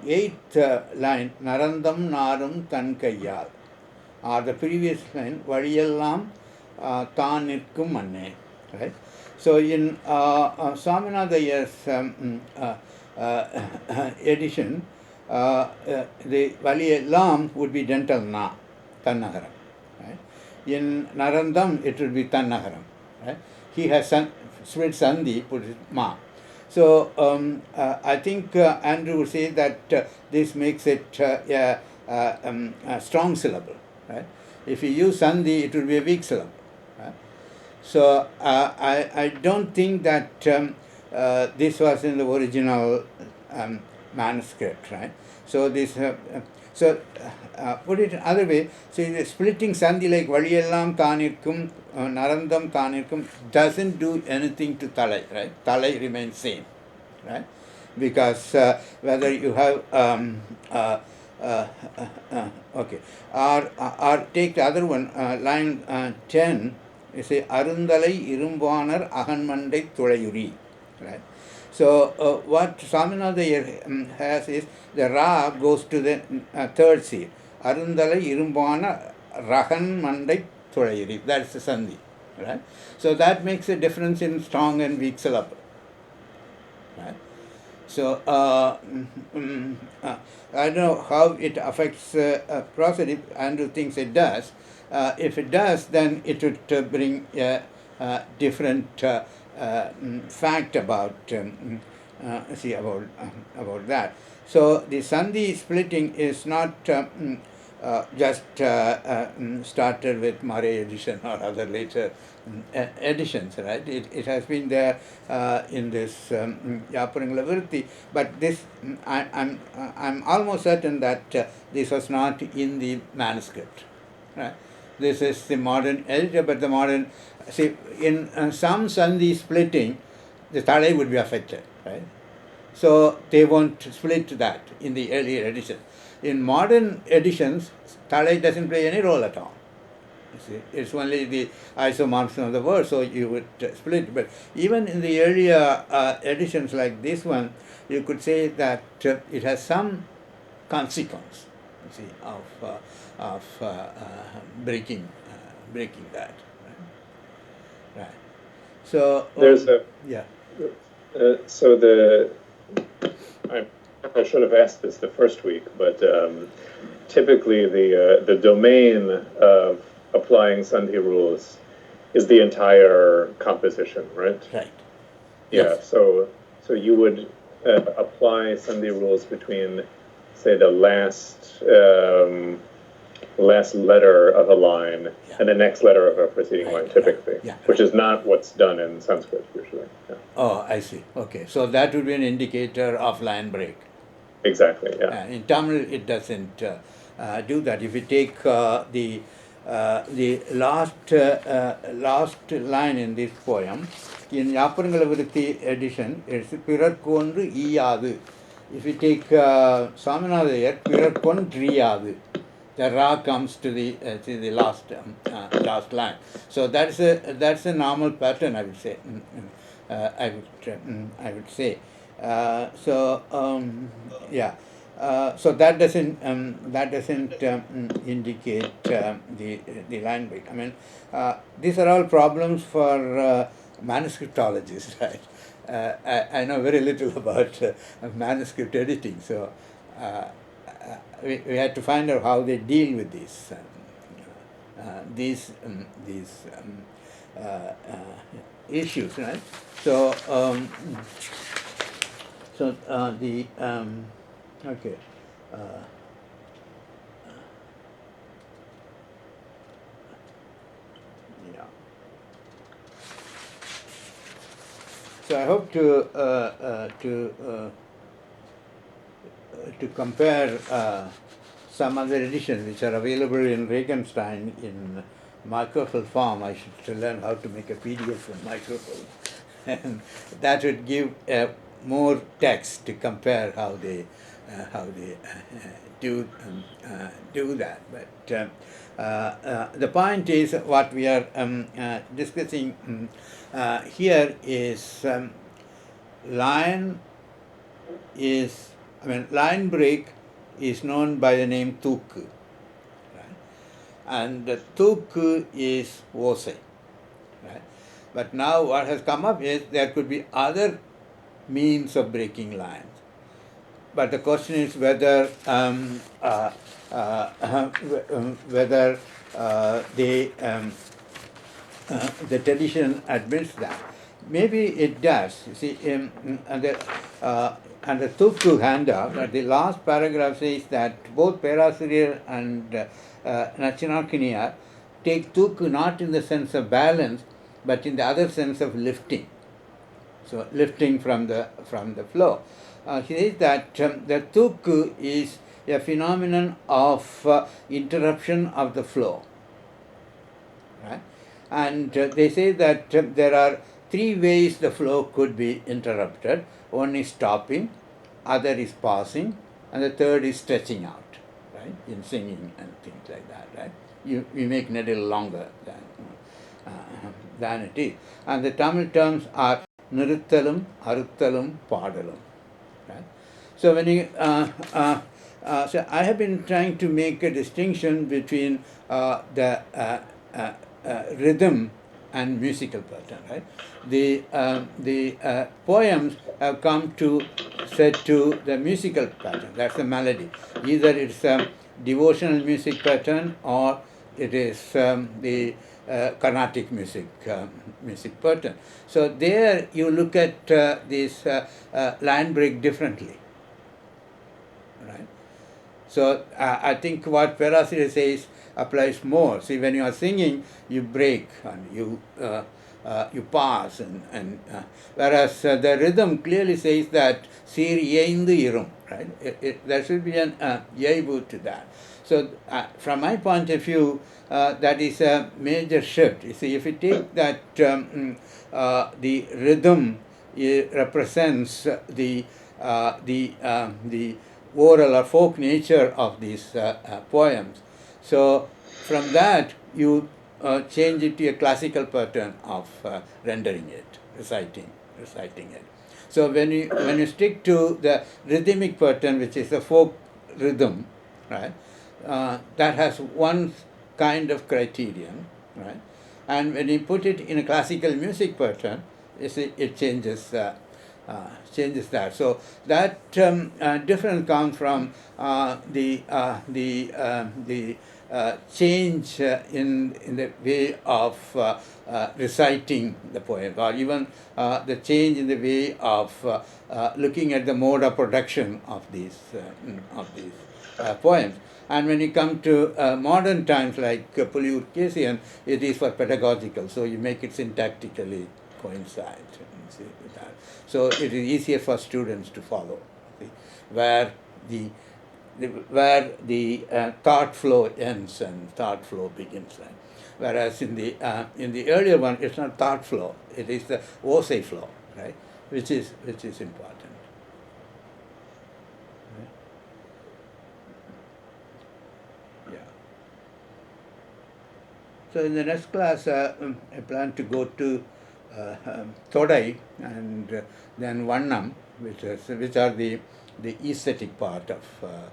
eighth line, Narandam Narum Tan Kayyal, or the previous line, Vadiyellam Than Nirkum Manne. Right? So in Swaminatha edition, the Vadiyellam would be dental Na, Tannagaram. Right? In Narandam, it would be Tannagaram. Right? He has split Sandhi, put it Ma. So I think Andrew would say that this makes it a strong syllable. Right? If you use Sandhi, it would be a weak syllable. Right? So I don't think that this was in the original manuscript. Right? So this put it another way. So splitting Sandhi like Vadiyellam Thanirkum, Narandam Thanirkum doesn't do anything to Talai, right? Talai remains same, right? Because whether you have okay, or take the other one, line 10. You say Arundalai Irumbanar Ahanmandai Thulayuri, right? So what Swaminatha has is the Ra goes to the third seed. Arundalai Irumbana Rahan Mandai Thulayuri. That's the Sandhi. Right? So that makes a difference in strong and weak syllable. Right? So I don't know how it affects prosody. Andrew thinks it does. If it does, then it would bring a different fact about about that. So the Sandhi splitting is not just started with Murray edition or other later editions, right? It has been there in this Yaparangala Vritti, but this I'm almost certain that this was not in the manuscript, right? This is the modern editor, but the modern, see, in some Sandhi splitting, the Talai would be affected, right? So they won't split that in the earlier edition. In modern editions, Talai doesn't play any role at all. You see, it's only the isomorphism of the word, so you would split. But even in the earlier editions like this one, you could say that it has some consequence, you see, of breaking that. Right. So there's yeah. So I should have asked this the first week, but typically the domain of applying Sandhi rules is the entire composition, right? Right. Yeah. Yes. So you would apply Sandhi rules between, say, the last letter of a line and the next letter of a preceding line, typically, which is not what's done in Sanskrit usually. Yeah. Oh, I see. Okay, so that would be an indicator of line break. Exactly. Yeah. In Tamil, it doesn't do that. If you take the last line in this poem, in Yaparangala Vritti edition, it's Pirarkondu Iyadu. If you take Swaminatha, Pirarkondriyadu. The Ra comes to the last line. So that's a normal pattern, I would say. I would say. So that doesn't indicate the line break. I mean, these are all problems for manuscriptologists, right? I know very little about manuscript editing, so we had to find out how they deal with these issues, right? So the okay. So I hope to compare some other editions which are available in Regenstein in microfilm form. I should still learn how to make a PDF from microfilm, and that would give more text to compare how they do that. But the point is, what we are discussing here is line is, line break is known by the name Tuku, right? And the Tuku is Osei, right? But now what has come up is there could be other means of breaking lines. But the question is whether whether the tradition admits that. Maybe it does. You see, under Tukku handout, the last paragraph says that both Perasiriya and Nachinakiniya take Tukku not in the sense of balance, but in the other sense of lifting. So lifting from the flow. He says that the Tukku is a phenomenon of interruption of the flow. Right? And they say that there are three ways the flow could be interrupted. One is stopping, other is pausing, and the third is stretching out, right? In singing and things like that, right? You make it a little longer than it is. And the Tamil terms are niruthalum, aruthalum, padalum. Right? So when you so I have been trying to make a distinction between the rhythm and musical pattern. Right? The poems have come to set to the musical pattern. That's the melody. Either it's a devotional music pattern or it is the Carnatic music pattern. So there you look at this line break differently, right? So I think what Perasiriya says applies more. See, when you are singing, you break and you pass, and whereas the rhythm clearly says that Sir Yeindu Irum, right? There should be an Yaibu to that. So from my point of view, that is a major shift. You see, if you take that the rhythm represents the oral or folk nature of these poems. So from that you change it to a classical pattern of rendering it, reciting it. So when you stick to the rhythmic pattern, which is the folk rhythm, right? That has one kind of criterion, right? And when you put it in a classical music pattern, you see, it changes that. So that difference comes from the change in the way of reciting the poem, or even the change in the way of looking at the mode of production of these poems. And when you come to modern times like Puliur-Kesian, it is for pedagogical, so you make it syntactically coincide. See, with that. So it is easier for students to follow, see, where the thought flow ends and thought flow begins. Right? Whereas in the earlier one, it's not thought flow; it is the Osei flow, right? Which is important. So in the next class, I plan to go to Todai and then Vannam, which are the aesthetic part of the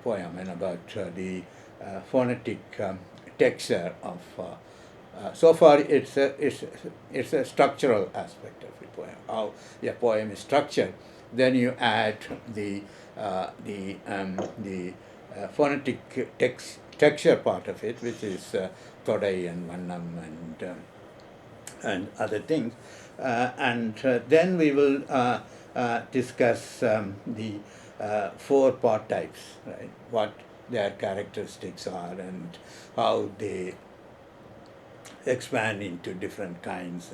poem, and about the phonetic texture of. So far, it's a structural aspect of the poem. How the poem is structured. Then you add the phonetic texture part of it, which is Todai and Vannam and other things, and then we will discuss the four part types, right? What their characteristics are and how they expand into different kinds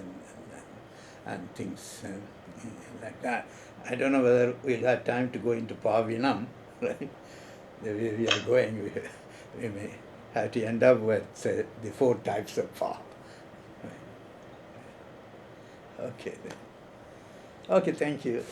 and things like that. I don't know whether we'll have time to go into Pavinam, right? The way we are going, we may have to end up with the 4 types of Pa. Right. Okay then. Okay, thank you.